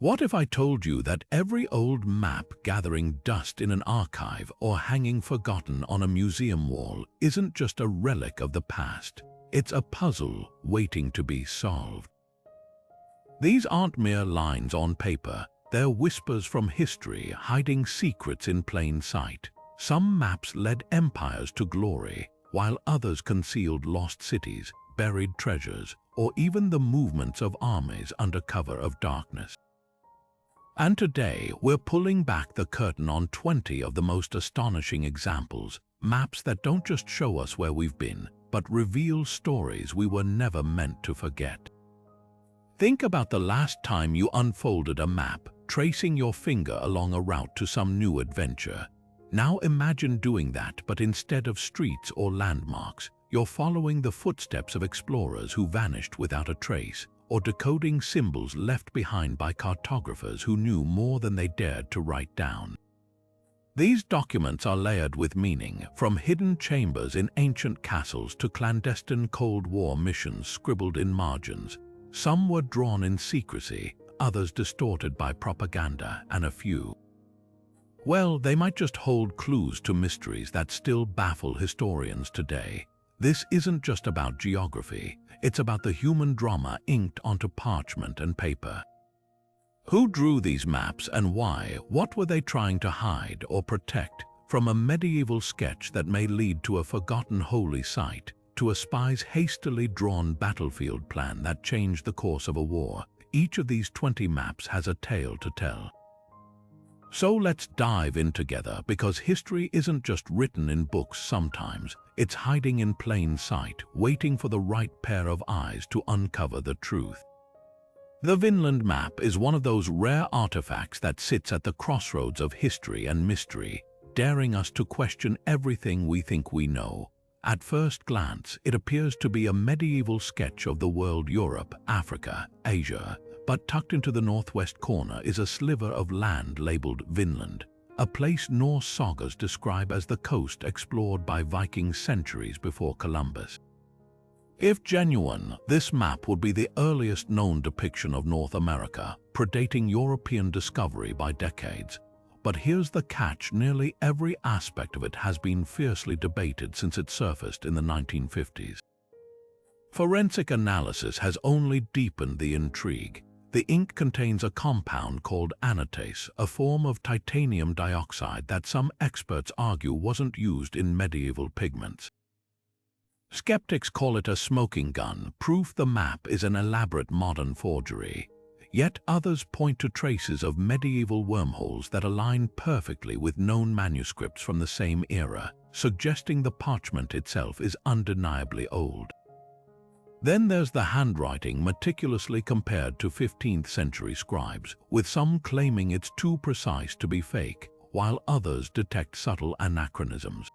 What if I told you that every old map gathering dust in an archive or hanging forgotten on a museum wall isn't just a relic of the past, it's a puzzle waiting to be solved? These aren't mere lines on paper, they're whispers from history hiding secrets in plain sight. Some maps led empires to glory, while others concealed lost cities, buried treasures, or even the movements of armies under cover of darkness. And today, we're pulling back the curtain on 20 of the most astonishing examples, maps that don't just show us where we've been, but reveal stories we were never meant to forget. Think about the last time you unfolded a map, tracing your finger along a route to some new adventure. Now imagine doing that, but instead of streets or landmarks, you're following the footsteps of explorers who vanished without a trace, or decoding symbols left behind by cartographers who knew more than they dared to write down. These documents are layered with meaning, from hidden chambers in ancient castles to clandestine Cold War missions scribbled in margins. Some were drawn in secrecy, others distorted by propaganda, and a few, well, they might just hold clues to mysteries that still baffle historians today. This isn't just about geography, it's about the human drama inked onto parchment and paper. Who drew these maps and why? What were they trying to hide or protect? From a medieval sketch that may lead to a forgotten holy site, to a spy's hastily drawn battlefield plan that changed the course of a war, each of these 20 maps has a tale to tell. So let's dive in together, because history isn't just written in books sometimes, it's hiding in plain sight, waiting for the right pair of eyes to uncover the truth. The Vinland map is one of those rare artifacts that sits at the crossroads of history and mystery, daring us to question everything we think we know. At first glance, it appears to be a medieval sketch of the world: Europe, Africa, Asia, but tucked into the northwest corner is a sliver of land labeled Vinland, a place Norse sagas describe as the coast explored by Vikings centuries before Columbus. If genuine, this map would be the earliest known depiction of North America, predating European discovery by decades. But here's the catch: nearly every aspect of it has been fiercely debated since it surfaced in the 1950s. Forensic analysis has only deepened the intrigue. The ink contains a compound called annotations, a form of titanium dioxide that some experts argue wasn't used in medieval pigments. Skeptics call it a smoking gun, proof the map is an elaborate modern forgery. Yet others point to traces of medieval wormholes that align perfectly with known manuscripts from the same era, suggesting the parchment itself is undeniably old. Then there's the handwriting, meticulously compared to 15th century scribes, with some claiming it's too precise to be fake, while others detect subtle anachronisms.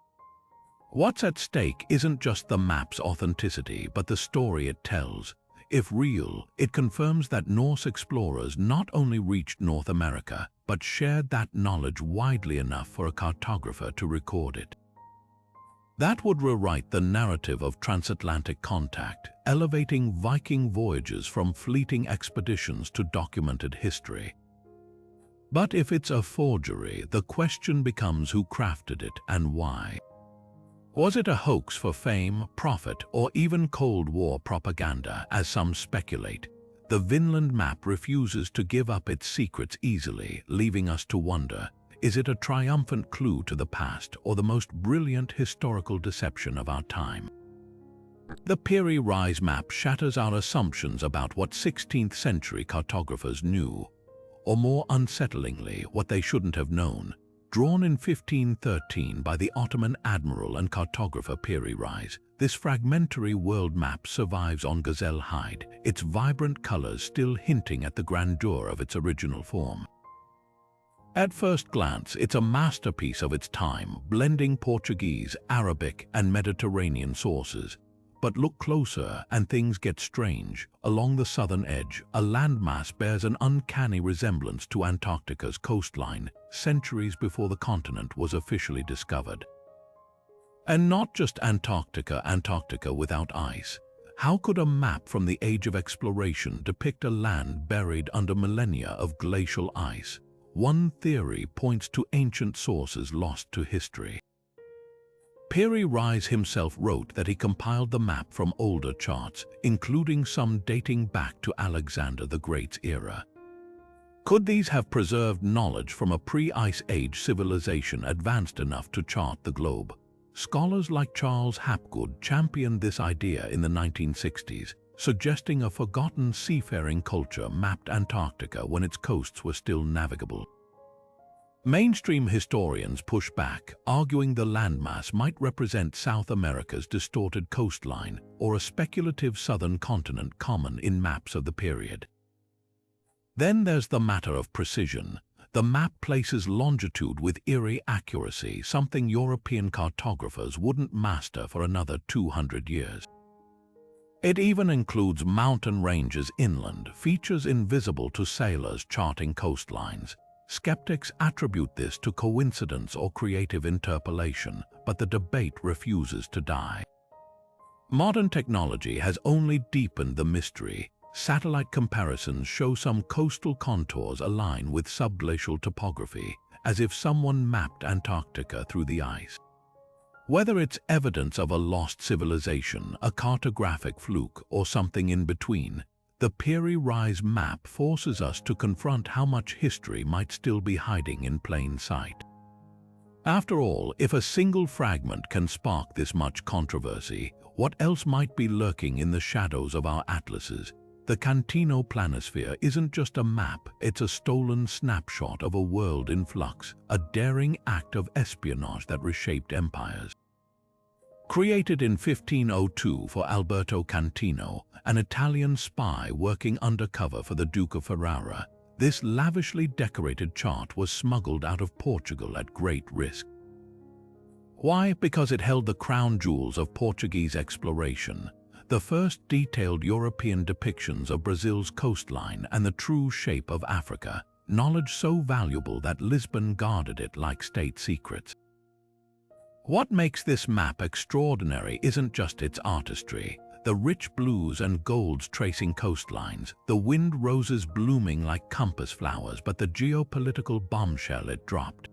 What's at stake isn't just the map's authenticity, but the story it tells. If real, it confirms that Norse explorers not only reached North America, but shared that knowledge widely enough for a cartographer to record it. That would rewrite the narrative of transatlantic contact, elevating Viking voyages from fleeting expeditions to documented history. But if it's a forgery, the question becomes who crafted it and why. Was it a hoax for fame, profit, or even Cold War propaganda, as some speculate? The Vinland map refuses to give up its secrets easily, leaving us to wonder, is it a triumphant clue to the past or the most brilliant historical deception of our time? The Piri Reis Map shatters our assumptions about what 16th century cartographers knew, or more unsettlingly, what they shouldn't have known. Drawn in 1513 by the Ottoman admiral and cartographer Piri Reis, this fragmentary world map survives on gazelle hide, its vibrant colors still hinting at the grandeur of its original form. At first glance, it's a masterpiece of its time, blending Portuguese, Arabic, and Mediterranean sources. But look closer and things get strange. Along the southern edge, a landmass bears an uncanny resemblance to Antarctica's coastline, centuries before the continent was officially discovered. And not just Antarctica without ice. How could a map from the age of exploration depict a land buried under millennia of glacial ice? One theory points to ancient sources lost to history. Piri Reis himself wrote that he compiled the map from older charts, including some dating back to Alexander the Great's era. Could these have preserved knowledge from a pre-Ice Age civilization advanced enough to chart the globe? Scholars like Charles Hapgood championed this idea in the 1960s, suggesting a forgotten seafaring culture mapped Antarctica when its coasts were still navigable. Mainstream historians push back, arguing the landmass might represent South America's distorted coastline or a speculative southern continent common in maps of the period. Then there's the matter of precision. The map places longitude with eerie accuracy, something European cartographers wouldn't master for another 200 years. It even includes mountain ranges inland, features invisible to sailors charting coastlines. Skeptics attribute this to coincidence or creative interpolation, but the debate refuses to die. Modern technology has only deepened the mystery. Satellite comparisons show some coastal contours align with subglacial topography, as if someone mapped Antarctica through the ice. Whether it's evidence of a lost civilization, a cartographic fluke, or something in between, the Piri Reis Map forces us to confront how much history might still be hiding in plain sight. After all, if a single fragment can spark this much controversy, what else might be lurking in the shadows of our atlases? The Cantino Planisphere isn't just a map, it's a stolen snapshot of a world in flux, a daring act of espionage that reshaped empires. Created in 1502 for Alberto Cantino, an Italian spy working undercover for the Duke of Ferrara, this lavishly decorated chart was smuggled out of Portugal at great risk. Why? Because it held the crown jewels of Portuguese exploration, the first detailed European depictions of Brazil's coastline and the true shape of Africa, knowledge so valuable that Lisbon guarded it like state secrets. What makes this map extraordinary isn't just its artistry, the rich blues and golds tracing coastlines, the wind roses blooming like compass flowers, but the geopolitical bombshell it dropped.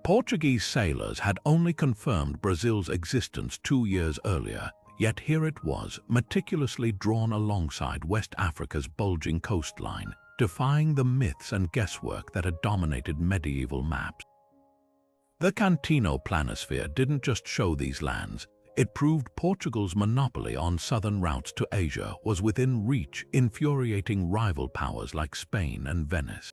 Portuguese sailors had only confirmed Brazil's existence 2 years earlier, yet here it was, meticulously drawn alongside West Africa's bulging coastline, defying the myths and guesswork that had dominated medieval maps. The Cantino Planisphere didn't just show these lands, it proved Portugal's monopoly on southern routes to Asia was within reach, infuriating rival powers like Spain and Venice.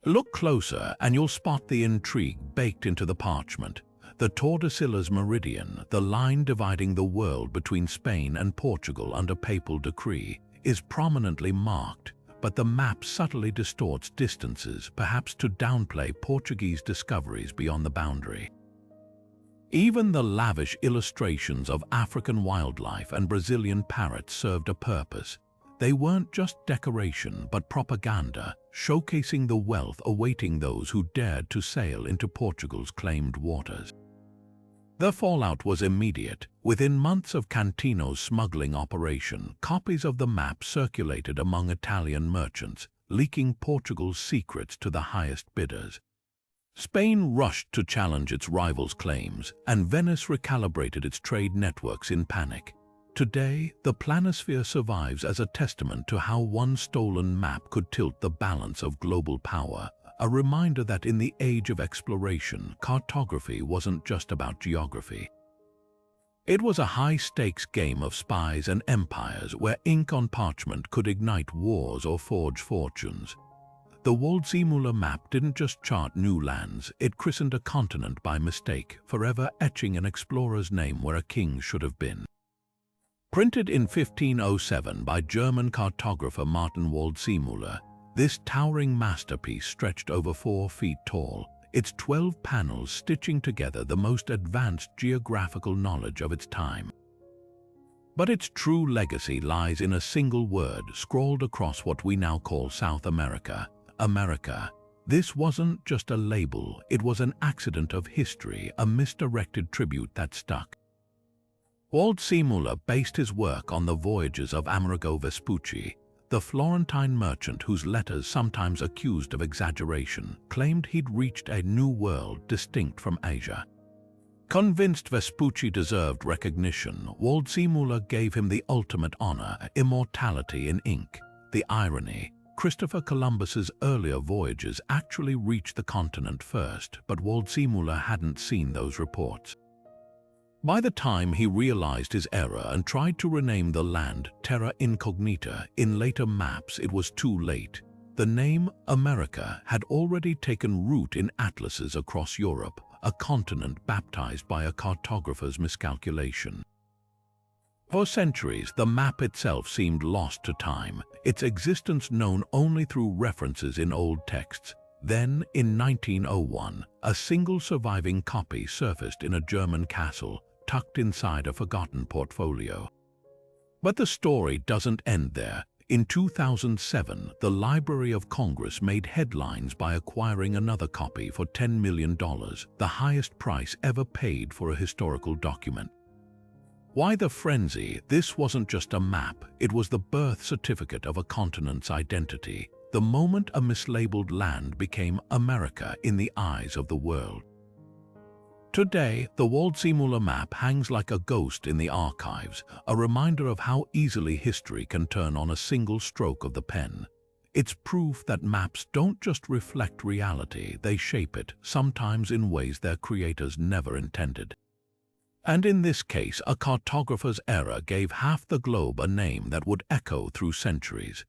Look closer and you'll spot the intrigue baked into the parchment. The Tordesillas Meridian, the line dividing the world between Spain and Portugal under papal decree, is prominently marked, but the map subtly distorts distances, perhaps to downplay Portuguese discoveries beyond the boundary. Even the lavish illustrations of African wildlife and Brazilian parrots served a purpose. They weren't just decoration but propaganda, showcasing the wealth awaiting those who dared to sail into Portugal's claimed waters. The fallout was immediate. Within months of Cantino's smuggling operation, copies of the map circulated among Italian merchants, leaking Portugal's secrets to the highest bidders. Spain rushed to challenge its rivals' claims, and Venice recalibrated its trade networks in panic. Today, the Planisphere survives as a testament to how one stolen map could tilt the balance of global power, a reminder that in the age of exploration, cartography wasn't just about geography. It was a high-stakes game of spies and empires where ink on parchment could ignite wars or forge fortunes. The Waldseemüller map didn't just chart new lands, it christened a continent by mistake, forever etching an explorer's name where a king should have been. Printed in 1507 by German cartographer Martin Waldseemüller, this towering masterpiece stretched over 4 feet tall, its 12 panels stitching together the most advanced geographical knowledge of its time. But its true legacy lies in a single word scrawled across what we now call South America, America. This wasn't just a label, it was an accident of history, a misdirected tribute that stuck. Waldseemüller based his work on the voyages of Amerigo Vespucci. The Florentine merchant, whose letters, sometimes accused of exaggeration, claimed he'd reached a new world distinct from Asia. Convinced Vespucci deserved recognition, Waldseemüller gave him the ultimate honor, immortality in ink. The irony: Christopher Columbus's earlier voyages actually reached the continent first, but Waldseemüller hadn't seen those reports. By the time he realized his error and tried to rename the land Terra Incognita in later maps, it was too late. The name America had already taken root in atlases across Europe, a continent baptized by a cartographer's miscalculation. For centuries, the map itself seemed lost to time, its existence known only through references in old texts. Then, in 1901, a single surviving copy surfaced in a German castle, tucked inside a forgotten portfolio. But the story doesn't end there. In 2007, the Library of Congress made headlines by acquiring another copy for $10 million, the highest price ever paid for a historical document. Why the frenzy? This wasn't just a map, it was the birth certificate of a continent's identity, the moment a mislabeled land became America in the eyes of the world. Today, the Waldseemüller map hangs like a ghost in the archives, a reminder of how easily history can turn on a single stroke of the pen. It's proof that maps don't just reflect reality, they shape it, sometimes in ways their creators never intended. And in this case, a cartographer's error gave half the globe a name that would echo through centuries.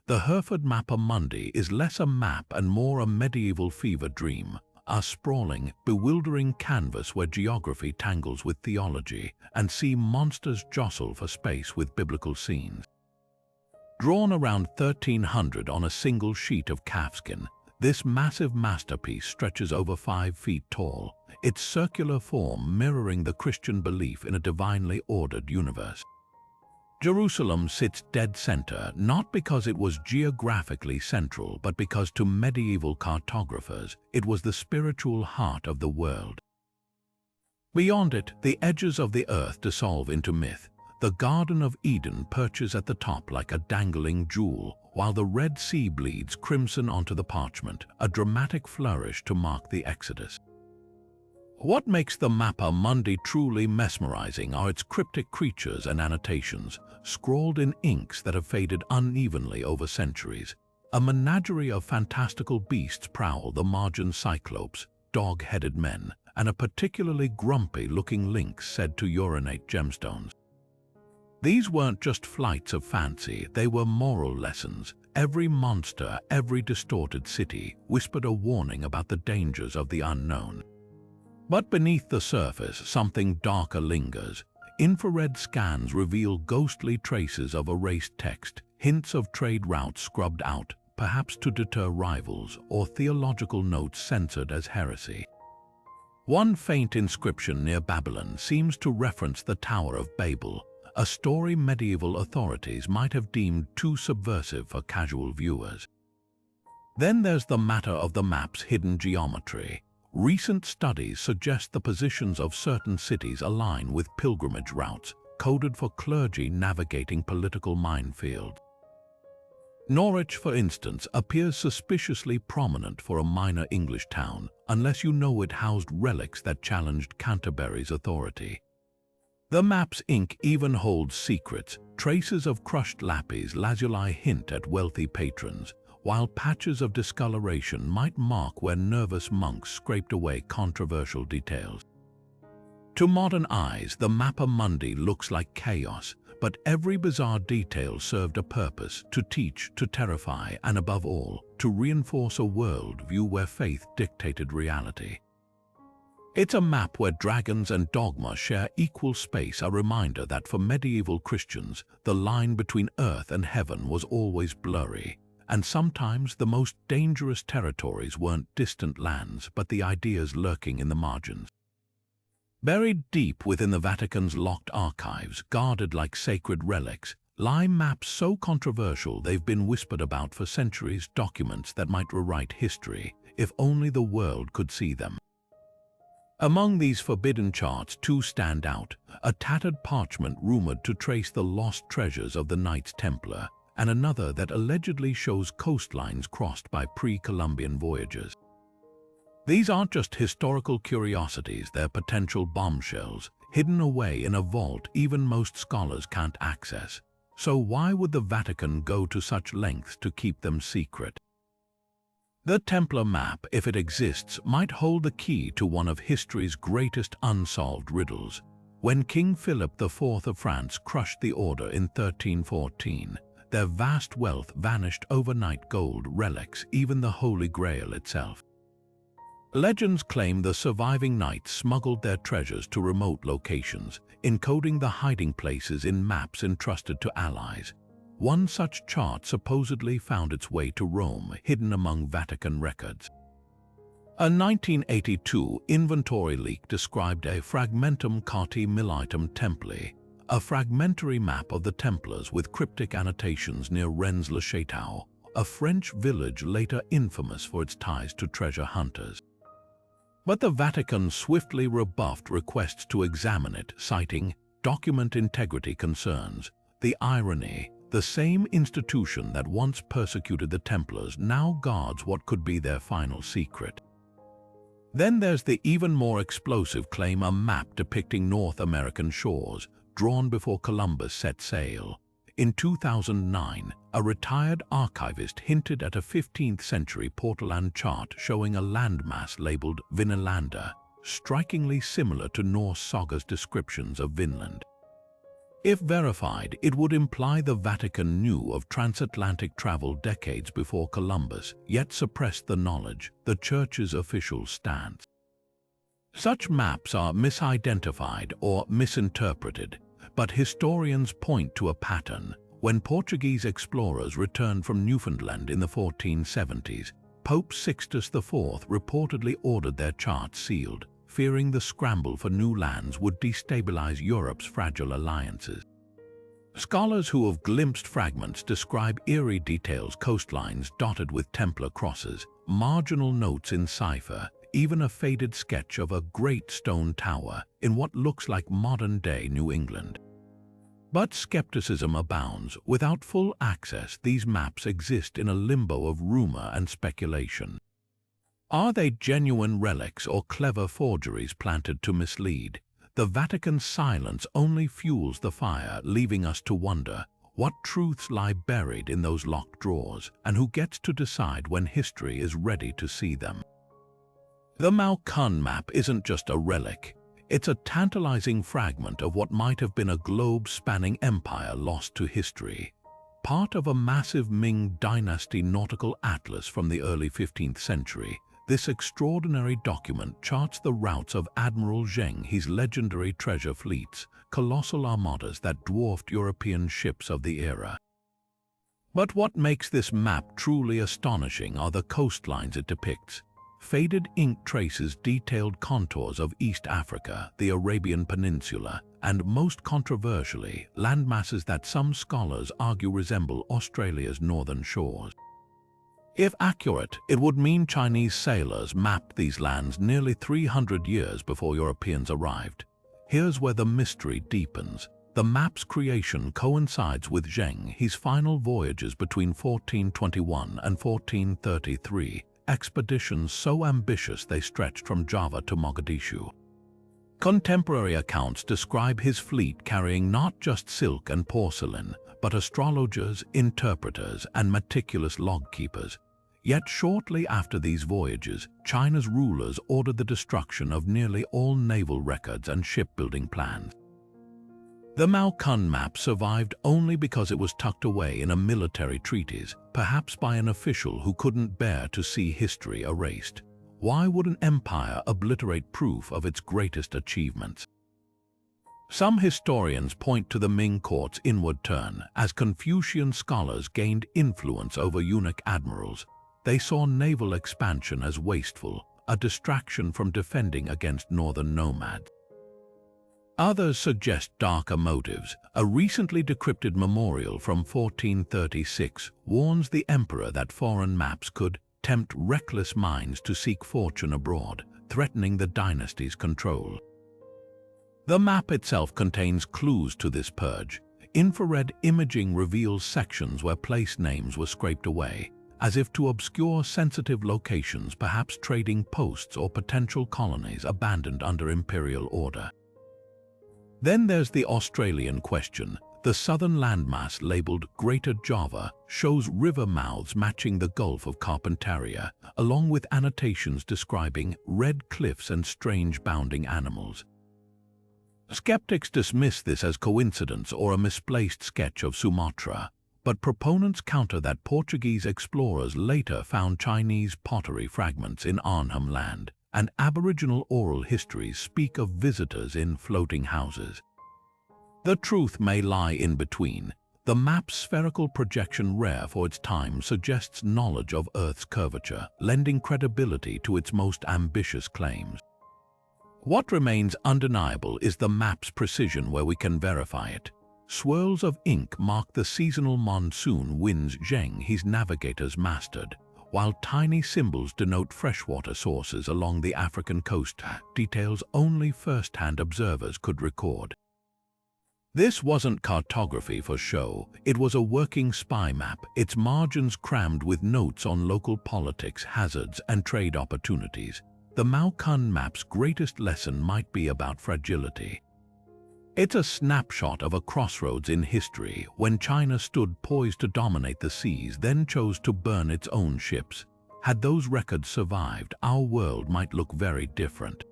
The Hereford Mappa Mundi is less a map and more a medieval fever dream, a sprawling, bewildering canvas where geography tangles with theology and sea monsters jostle for space with biblical scenes. Drawn around 1300 on a single sheet of calfskin, this massive masterpiece stretches over 5 feet tall, its circular form mirroring the Christian belief in a divinely ordered universe. Jerusalem sits dead center, not because it was geographically central, but because to medieval cartographers, it was the spiritual heart of the world. Beyond it, the edges of the earth dissolve into myth. The Garden of Eden perches at the top like a dangling jewel, while the Red Sea bleeds crimson onto the parchment, a dramatic flourish to mark the Exodus. What makes the Mappa Mundi truly mesmerizing are its cryptic creatures and annotations, scrawled in inks that have faded unevenly over centuries. A menagerie of fantastical beasts prowl the margin: cyclopes, dog-headed men, and a particularly grumpy-looking lynx said to urinate gemstones. These weren't just flights of fancy, they were moral lessons. Every monster, every distorted city, whispered a warning about the dangers of the unknown. But beneath the surface, something darker lingers. Infrared scans reveal ghostly traces of erased text, hints of trade routes scrubbed out, perhaps to deter rivals, or theological notes censored as heresy. One faint inscription near Babylon seems to reference the Tower of Babel, a story medieval authorities might have deemed too subversive for casual viewers. Then there's the matter of the map's hidden geometry. Recent studies suggest the positions of certain cities align with pilgrimage routes, coded for clergy navigating political minefields. Norwich, for instance, appears suspiciously prominent for a minor English town, unless you know it housed relics that challenged Canterbury's authority. The map's ink even holds secrets. Traces of crushed lapis lazuli hint at wealthy patrons, while patches of discoloration might mark where nervous monks scraped away controversial details. To modern eyes, the Mappa Mundi looks like chaos, but every bizarre detail served a purpose: to teach, to terrify, and above all, to reinforce a worldview where faith dictated reality. It's a map where dragons and dogma share equal space, a reminder that for medieval Christians, the line between earth and heaven was always blurry. And sometimes the most dangerous territories weren't distant lands, but the ideas lurking in the margins. Buried deep within the Vatican's locked archives, guarded like sacred relics, lie maps so controversial they've been whispered about for centuries, documents that might rewrite history, if only the world could see them. Among these forbidden charts, two stand out: a tattered parchment rumored to trace the lost treasures of the Knights Templar, and another that allegedly shows coastlines crossed by pre-Columbian voyagers. These aren't just historical curiosities, they're potential bombshells, hidden away in a vault even most scholars can't access. So why would the Vatican go to such lengths to keep them secret? The Templar map, if it exists, might hold the key to one of history's greatest unsolved riddles. When King Philip IV of France crushed the order in 1314, their vast wealth vanished overnight. Gold, relics, even the Holy Grail itself. Legends claim the surviving knights smuggled their treasures to remote locations, encoding the hiding places in maps entrusted to allies. One such chart supposedly found its way to Rome, hidden among Vatican records. A 1982 inventory leak described a fragmentum carti militum Templi, a fragmentary map of the Templars with cryptic annotations near Rennes-le-Château, a French village later infamous for its ties to treasure hunters. But the Vatican swiftly rebuffed requests to examine it, citing document integrity concerns. The irony: the same institution that once persecuted the Templars now guards what could be their final secret. Then there's the even more explosive claim: a map depicting North American shores, drawn before Columbus set sail. In 2009, a retired archivist hinted at a 15th century Portland chart showing a landmass labeled Vinland, strikingly similar to Norse sagas' descriptions of Vinland. If verified, it would imply the Vatican knew of transatlantic travel decades before Columbus, yet suppressed the knowledge, the Church's official stance. Such maps are misidentified or misinterpreted, but historians point to a pattern. When Portuguese explorers returned from Newfoundland in the 1470s, Pope Sixtus IV reportedly ordered their charts sealed, fearing the scramble for new lands would destabilize Europe's fragile alliances. Scholars who have glimpsed fragments describe eerie details: coastlines dotted with Templar crosses, marginal notes in cipher, even a faded sketch of a great stone tower in what looks like modern-day New England. But skepticism abounds. Without full access, these maps exist in a limbo of rumor and speculation. Are they genuine relics or clever forgeries planted to mislead? The Vatican's silence only fuels the fire, leaving us to wonder what truths lie buried in those locked drawers, and who gets to decide when history is ready to see them. The Mao Kun Map isn't just a relic. It's a tantalizing fragment of what might have been a globe-spanning empire lost to history. Part of a massive Ming Dynasty nautical atlas from the early 15th century, this extraordinary document charts the routes of Admiral Zheng He's legendary treasure fleets, colossal armadas that dwarfed European ships of the era. But what makes this map truly astonishing are the coastlines it depicts. Faded ink traces detailed contours of East Africa, the Arabian Peninsula, and most controversially, landmasses that some scholars argue resemble Australia's northern shores. If accurate, it would mean Chinese sailors mapped these lands nearly 300 years before Europeans arrived. Here's where the mystery deepens. The map's creation coincides with Zheng He's final voyages between 1421 and 1433, expeditions so ambitious they stretched from Java to Mogadishu. Contemporary accounts describe his fleet carrying not just silk and porcelain, but astrologers, interpreters, and meticulous log-keepers. Yet shortly after these voyages, China's rulers ordered the destruction of nearly all naval records and shipbuilding plans. The Mao Kun Map survived only because it was tucked away in a military treatise, perhaps by an official who couldn't bear to see history erased. Why would an empire obliterate proof of its greatest achievements? Some historians point to the Ming court's inward turn. As Confucian scholars gained influence over eunuch admirals, they saw naval expansion as wasteful, a distraction from defending against northern nomads. Others suggest darker motives. A recently decrypted memorial from 1436 warns the emperor that foreign maps could tempt reckless minds to seek fortune abroad. threatening the dynasty's control. The map itself contains clues to this purge. Infrared imaging reveals sections where place names were scraped away, as if to obscure sensitive locations, perhaps trading posts or potential colonies abandoned under imperial order. Then there's the Australian question. The southern landmass labeled Greater Java shows river mouths matching the Gulf of Carpentaria, along with annotations describing red cliffs and strange bounding animals. Skeptics dismiss this as coincidence or a misplaced sketch of Sumatra, but proponents counter that Portuguese explorers later found Chinese pottery fragments in Arnhem Land, and Aboriginal oral histories speak of visitors in floating houses. The truth may lie in between. The map's spherical projection, rare for its time, suggests knowledge of Earth's curvature, lending credibility to its most ambitious claims. What remains undeniable is the map's precision where we can verify it. Swirls of ink mark the seasonal monsoon winds Zheng He's navigators mastered, while tiny symbols denote freshwater sources along the African coast, details only first-hand observers could record. This wasn't cartography for show, it was a working spy map, its margins crammed with notes on local politics, hazards, and trade opportunities. The Mao Kun Map's greatest lesson might be about fragility. It's a snapshot of a crossroads in history when China stood poised to dominate the seas, then chose to burn its own ships. Had those records survived, our world might look very different.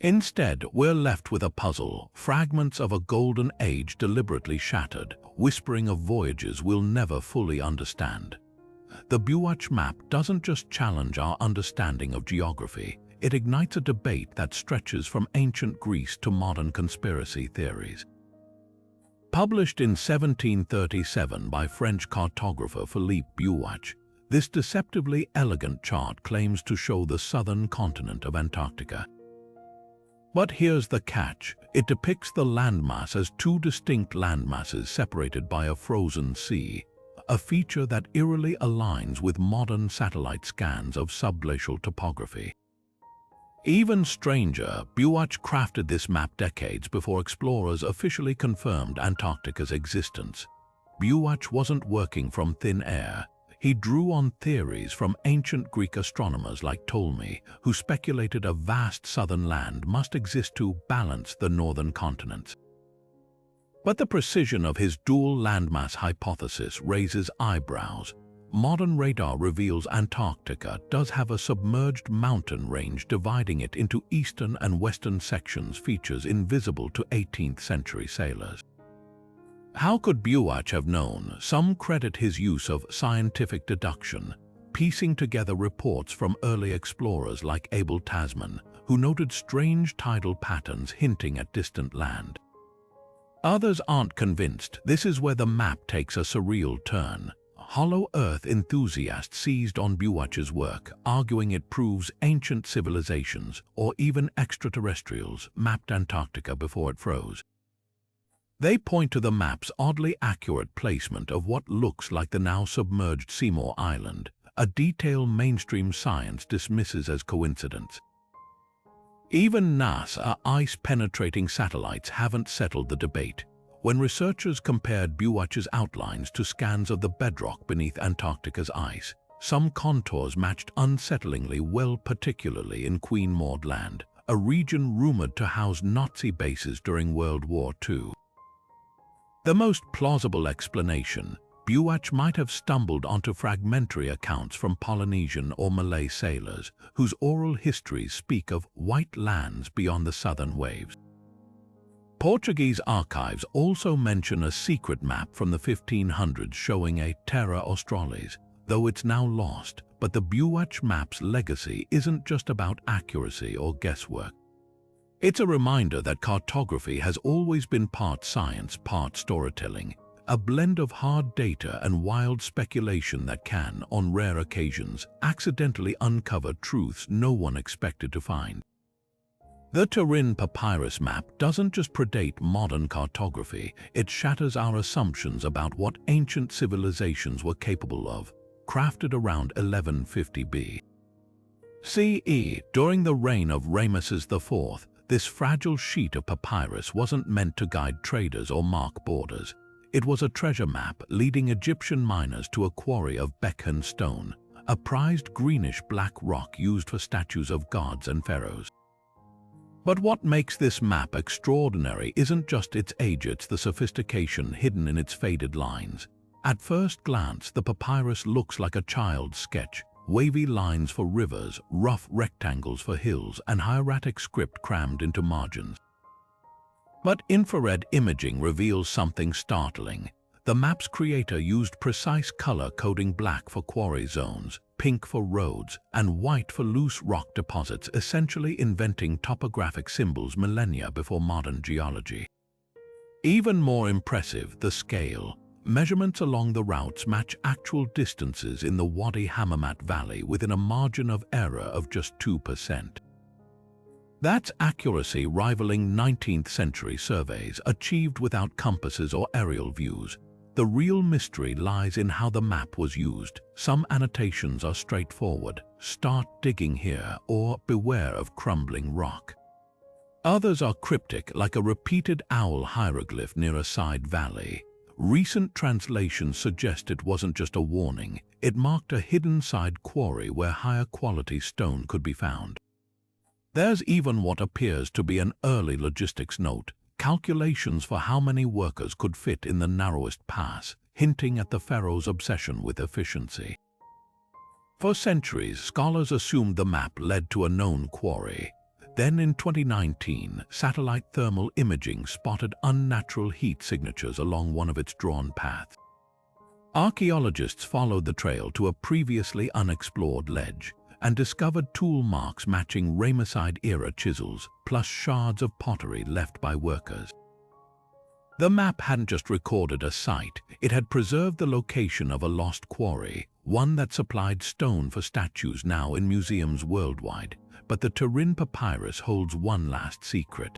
Instead, we're left with a puzzle, fragments of a golden age deliberately shattered, whispering of voyages we'll never fully understand. The Buach map doesn't just challenge our understanding of geography, it ignites a debate that stretches from ancient Greece to modern conspiracy theories. Published in 1737 by French cartographer Philippe Buach, this deceptively elegant chart claims to show the southern continent of Antarctica. But here's the catch. It depicts the landmass as two distinct landmasses separated by a frozen sea, a feature that eerily aligns with modern satellite scans of subglacial topography. Even stranger, Buach crafted this map decades before explorers officially confirmed Antarctica's existence. Buach wasn't working from thin air. He drew on theories from ancient Greek astronomers like Ptolemy, who speculated a vast southern land must exist to balance the northern continents. But the precision of his dual landmass hypothesis raises eyebrows. Modern radar reveals Antarctica does have a submerged mountain range dividing it into eastern and western sections, features invisible to 18th century sailors. How could Buach have known? Some credit his use of scientific deduction, piecing together reports from early explorers like Abel Tasman, who noted strange tidal patterns hinting at distant land. Others aren't convinced. This is where the map takes a surreal turn. Hollow Earth enthusiasts seized on Buach's work, arguing it proves ancient civilizations, or even extraterrestrials, mapped Antarctica before it froze. They point to the map's oddly accurate placement of what looks like the now submerged Seymour Island, a detail mainstream science dismisses as coincidence. Even NASA ice-penetrating satellites haven't settled the debate. When researchers compared Buach's outlines to scans of the bedrock beneath Antarctica's ice, some contours matched unsettlingly well, particularly in Queen Maud Land, a region rumored to house Nazi bases during World War II. The most plausible explanation, Buach might have stumbled onto fragmentary accounts from Polynesian or Malay sailors, whose oral histories speak of white lands beyond the southern waves. Portuguese archives also mention a secret map from the 1500s showing a Terra Australis, though it's now lost, but the Buach map's legacy isn't just about accuracy or guesswork. It's a reminder that cartography has always been part science, part storytelling, a blend of hard data and wild speculation that can, on rare occasions, accidentally uncover truths no one expected to find. The Turin papyrus map doesn't just predate modern cartography, it shatters our assumptions about what ancient civilizations were capable of, crafted around 1150 B. CE, during the reign of Ramesses IV, this fragile sheet of papyrus wasn't meant to guide traders or mark borders. It was a treasure map leading Egyptian miners to a quarry of Bekhan stone, a prized greenish-black rock used for statues of gods and pharaohs. But what makes this map extraordinary isn't just its age, it's the sophistication hidden in its faded lines. At first glance, the papyrus looks like a child's sketch, wavy lines for rivers, rough rectangles for hills, and hieratic script crammed into margins. But infrared imaging reveals something startling. The map's creator used precise color coding: black for quarry zones, pink for roads, and white for loose rock deposits, essentially inventing topographic symbols millennia before modern geology. Even more impressive, the scale. Measurements along the routes match actual distances in the Wadi Hammamat Valley within a margin of error of just 2%. That's accuracy rivaling 19th century surveys achieved without compasses or aerial views. The real mystery lies in how the map was used. Some annotations are straightforward: start digging here, or beware of crumbling rock. Others are cryptic, like a repeated owl hieroglyph near a side valley. Recent translations suggest it wasn't just a warning, it marked a hidden side quarry where higher quality stone could be found. There's even what appears to be an early logistics note: calculations for how many workers could fit in the narrowest pass, hinting at the pharaoh's obsession with efficiency. For centuries, scholars assumed the map led to a known quarry. Then in 2019, satellite thermal imaging spotted unnatural heat signatures along one of its drawn paths. Archaeologists followed the trail to a previously unexplored ledge and discovered tool marks matching Ramesside-era chisels, plus shards of pottery left by workers. The map hadn't just recorded a site, it had preserved the location of a lost quarry, one that supplied stone for statues now in museums worldwide. But the Turin papyrus holds one last secret.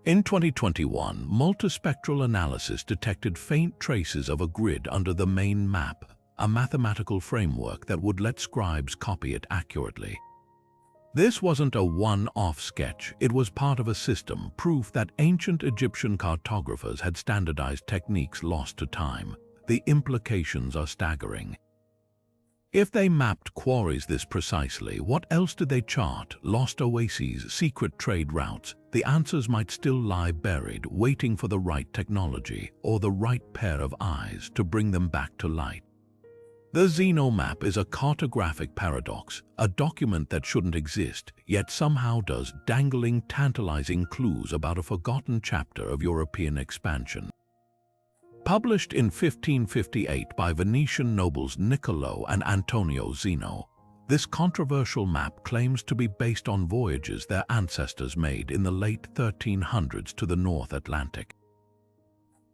In 2021, multispectral analysis detected faint traces of a grid under the main map, a mathematical framework that would let scribes copy it accurately. This wasn't a one-off sketch, it was part of a system, proof that ancient Egyptian cartographers had standardized techniques lost to time. The implications are staggering. If they mapped quarries this precisely, what else did they chart? Lost oases, secret trade routes? The answers might still lie buried, waiting for the right technology or the right pair of eyes to bring them back to light. The Zheng He map is a cartographic paradox, a document that shouldn't exist, yet somehow does, dangling tantalizing clues about a forgotten chapter of European expansion. Published in 1558 by Venetian nobles Niccolo and Antonio Zeno, this controversial map claims to be based on voyages their ancestors made in the late 1300s to the North Atlantic.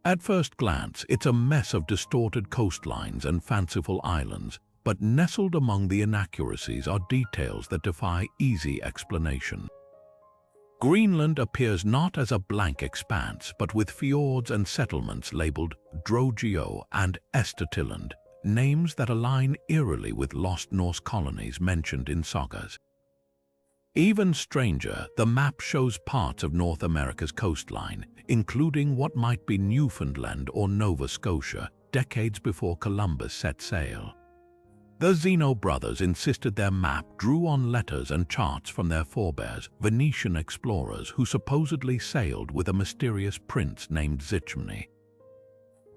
At first glance, it's a mess of distorted coastlines and fanciful islands, but nestled among the inaccuracies are details that defy easy explanation. Greenland appears not as a blank expanse, but with fjords and settlements labeled Drogeo and Estetiland, names that align eerily with lost Norse colonies mentioned in sagas. Even stranger, the map shows parts of North America's coastline, including what might be Newfoundland or Nova Scotia, decades before Columbus set sail. The Zeno brothers insisted their map drew on letters and charts from their forebears, Venetian explorers who supposedly sailed with a mysterious prince named Zheng He.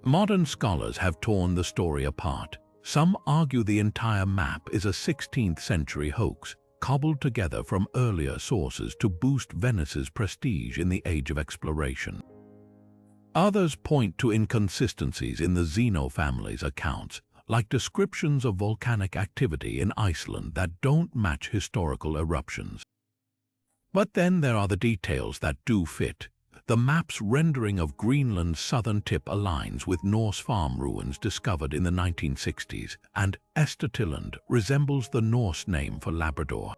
Modern scholars have torn the story apart. Some argue the entire map is a 16th century hoax, cobbled together from earlier sources to boost Venice's prestige in the age of exploration. Others point to inconsistencies in the Zeno family's accounts, like descriptions of volcanic activity in Iceland that don't match historical eruptions. But then there are the details that do fit. The map's rendering of Greenland's southern tip aligns with Norse farm ruins discovered in the 1960s, and Estetiland resembles the Norse name for Labrador.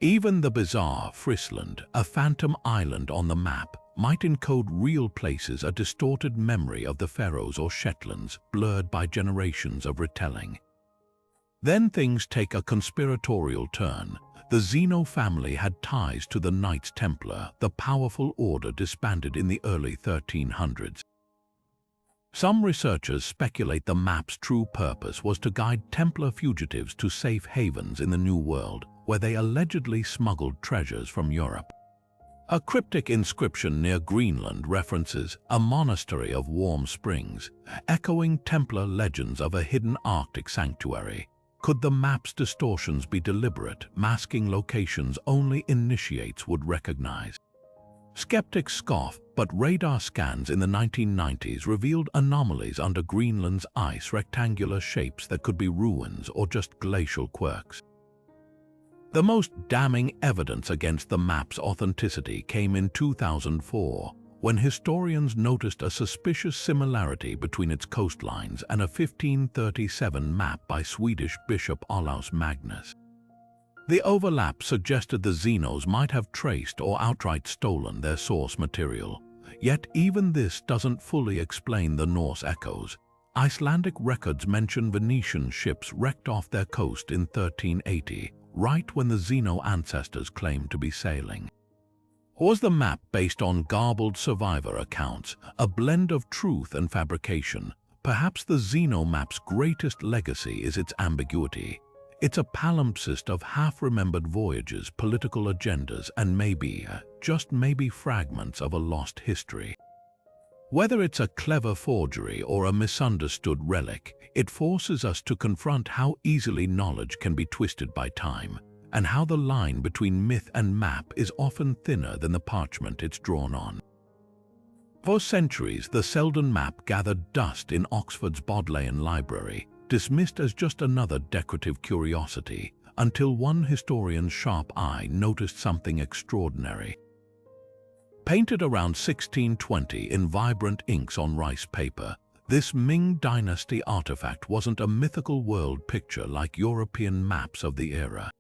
Even the bizarre Friesland, a phantom island on the map, might encode real places, a distorted memory of the Faroes or Shetlands, blurred by generations of retelling. Then things take a conspiratorial turn. The Zheng family had ties to the Knights Templar, the powerful order disbanded in the early 1300s. Some researchers speculate the map's true purpose was to guide Templar fugitives to safe havens in the New World, where they allegedly smuggled treasures from Europe. A cryptic inscription near Greenland references a monastery of warm springs, echoing Templar legends of a hidden Arctic sanctuary. Could the map's distortions be deliberate, masking locations only initiates would recognize? Skeptics scoff, but radar scans in the 1990s revealed anomalies under Greenland's ice, rectangular shapes that could be ruins or just glacial quirks. The most damning evidence against the map's authenticity came in 2004, when historians noticed a suspicious similarity between its coastlines and a 1537 map by Swedish Bishop Olaus Magnus. The overlap suggested the Zheng might have traced or outright stolen their source material. Yet even this doesn't fully explain the Norse echoes. Icelandic records mention Venetian ships wrecked off their coast in 1380, right when the Zheng ancestors claimed to be sailing. Was the map based on garbled survivor accounts, a blend of truth and fabrication? Perhaps the Zheng map's greatest legacy is its ambiguity. It's a palimpsest of half-remembered voyages, political agendas, and maybe, just maybe, fragments of a lost history. Whether it's a clever forgery or a misunderstood relic, it forces us to confront how easily knowledge can be twisted by time, and how the line between myth and map is often thinner than the parchment it's drawn on. For centuries, the Selden map gathered dust in Oxford's Bodleian Library, dismissed as just another decorative curiosity, until one historian's sharp eye noticed something extraordinary. Painted around 1620 in vibrant inks on rice paper, this Ming Dynasty artifact wasn't a mythical world picture like European maps of the era.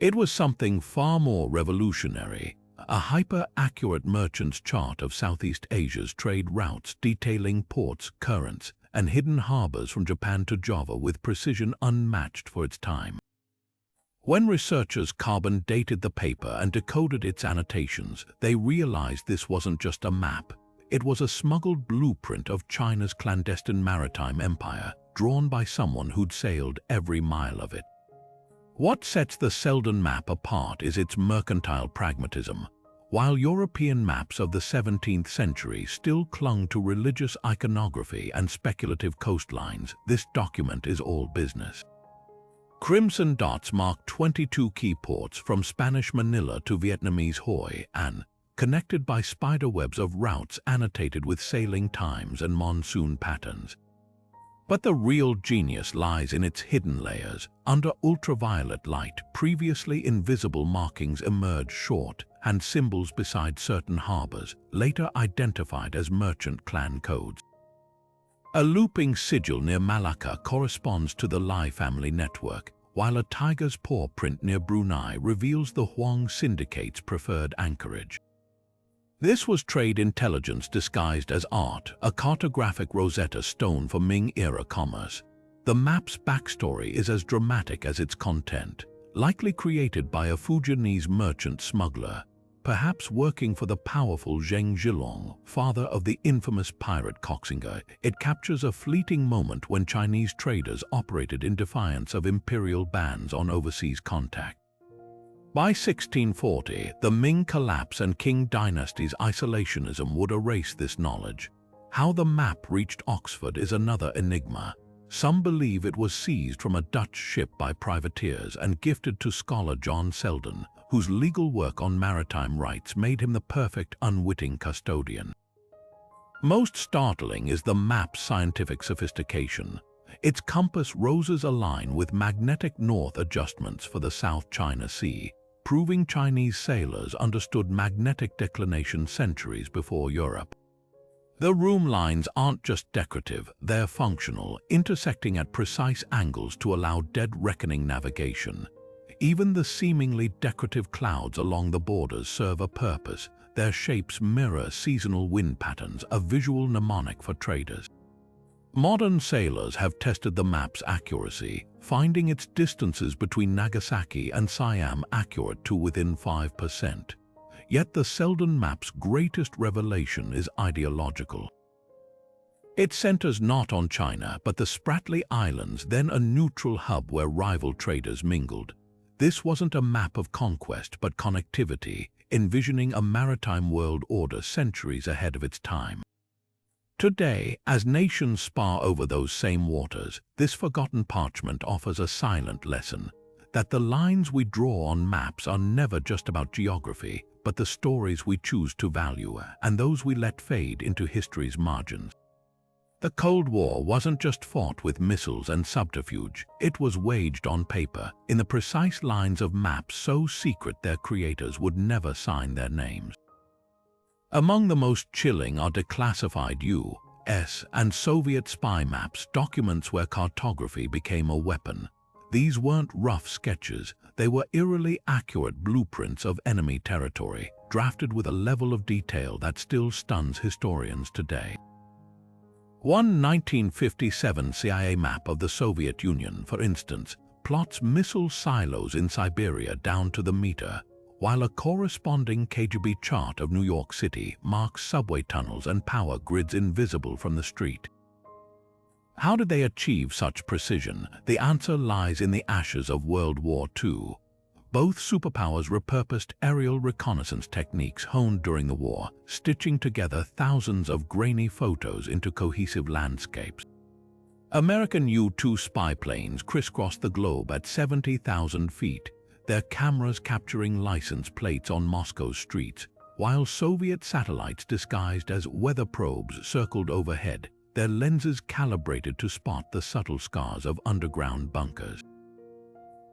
It was something far more revolutionary, a hyper-accurate merchant's chart of Southeast Asia's trade routes detailing ports, currents, and hidden harbors from Japan to Java with precision unmatched for its time. When researchers carbon-dated the paper and decoded its annotations, they realized this wasn't just a map. It was a smuggled blueprint of China's clandestine maritime empire, drawn by someone who'd sailed every mile of it. What sets the Selden map apart is its mercantile pragmatism. While European maps of the 17th century still clung to religious iconography and speculative coastlines, this document is all business. Crimson dots mark 22 key ports from Spanish Manila to Vietnamese Hoi An, connected by spiderwebs of routes annotated with sailing times and monsoon patterns. But the real genius lies in its hidden layers. Under ultraviolet light, previously invisible markings emerge, shorthand symbols beside certain harbors, later identified as merchant clan codes. A looping sigil near Malacca corresponds to the Lai family network, while a tiger's paw print near Brunei reveals the Huang syndicate's preferred anchorage. This was trade intelligence disguised as art, a cartographic Rosetta Stone for Ming-era commerce. The map's backstory is as dramatic as its content, likely created by a Fujianese merchant smuggler, perhaps working for the powerful Zheng He, father of the infamous pirate Coxinger. It captures a fleeting moment when Chinese traders operated in defiance of imperial bans on overseas contact. By 1640, the Ming collapse and Qing dynasty's isolationism would erase this knowledge. How the map reached Oxford is another enigma. Some believe it was seized from a Dutch ship by privateers and gifted to scholar John Selden, whose legal work on maritime rights made him the perfect unwitting custodian. Most startling is the map's scientific sophistication. Its compass roses align with magnetic north adjustments for the South China Sea, proving Chinese sailors understood magnetic declination centuries before Europe. The room lines aren't just decorative, they're functional, intersecting at precise angles to allow dead reckoning navigation. Even the seemingly decorative clouds along the borders serve a purpose. Their shapes mirror seasonal wind patterns, a visual mnemonic for traders. Modern sailors have tested the map's accuracy, finding its distances between Nagasaki and Siam accurate to within 5%. Yet the Selden map's greatest revelation is ideological. It centers not on China, but the Spratly Islands, then a neutral hub where rival traders mingled. This wasn't a map of conquest, but connectivity, envisioning a maritime world order centuries ahead of its time. Today, as nations spar over those same waters, this forgotten parchment offers a silent lesson that the lines we draw on maps are never just about geography, but the stories we choose to value and those we let fade into history's margins. The Cold War wasn't just fought with missiles and subterfuge, it was waged on paper, in the precise lines of maps so secret their creators would never sign their names. Among the most chilling are declassified U.S. and Soviet spy maps, documents where cartography became a weapon. These weren't rough sketches, they were eerily accurate blueprints of enemy territory, drafted with a level of detail that still stuns historians today. One 1957 CIA map of the Soviet Union, for instance, plots missile silos in Siberia down to the meter, while a corresponding KGB chart of New York City marks subway tunnels and power grids invisible from the street. How did they achieve such precision? The answer lies in the ashes of World War II. Both superpowers repurposed aerial reconnaissance techniques honed during the war, stitching together thousands of grainy photos into cohesive landscapes. American U-2 spy planes crisscrossed the globe at 70,000 feet, their cameras capturing license plates on Moscow's streets, while Soviet satellites disguised as weather probes circled overhead, their lenses calibrated to spot the subtle scars of underground bunkers.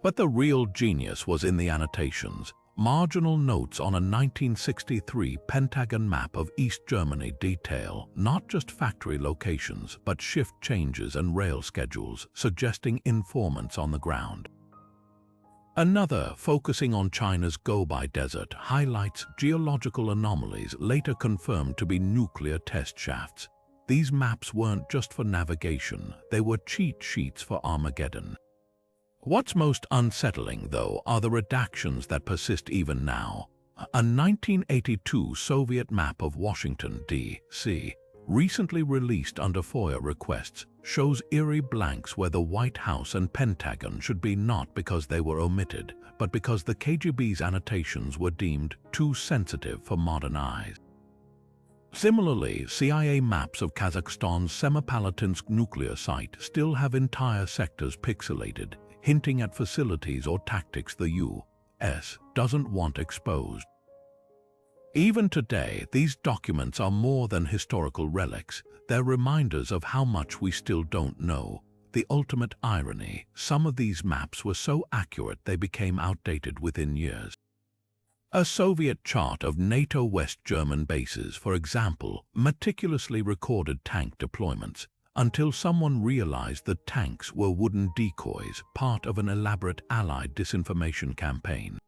But the real genius was in the annotations. Marginal notes on a 1963 Pentagon map of East Germany detail not just factory locations, but shift changes and rail schedules, suggesting informants on the ground. Another, focusing on China's Gobi Desert, highlights geological anomalies later confirmed to be nuclear test shafts. These maps weren't just for navigation, they were cheat sheets for Armageddon. What's most unsettling, though, are the redactions that persist even now. A 1982 Soviet map of Washington, D.C., recently released under FOIA requests, shows eerie blanks where the White House and Pentagon should be, not because they were omitted, but because the KGB's annotations were deemed too sensitive for modern eyes. Similarly, CIA maps of Kazakhstan's Semipalatinsk nuclear site still have entire sectors pixelated, hinting at facilities or tactics the U.S. doesn't want exposed. Even today, these documents are more than historical relics. They're reminders of how much we still don't know. The ultimate irony, some of these maps were so accurate they became outdated within years. A Soviet chart of NATO West German bases, for example, meticulously recorded tank deployments, until someone realized the tanks were wooden decoys, part of an elaborate Allied disinformation campaign.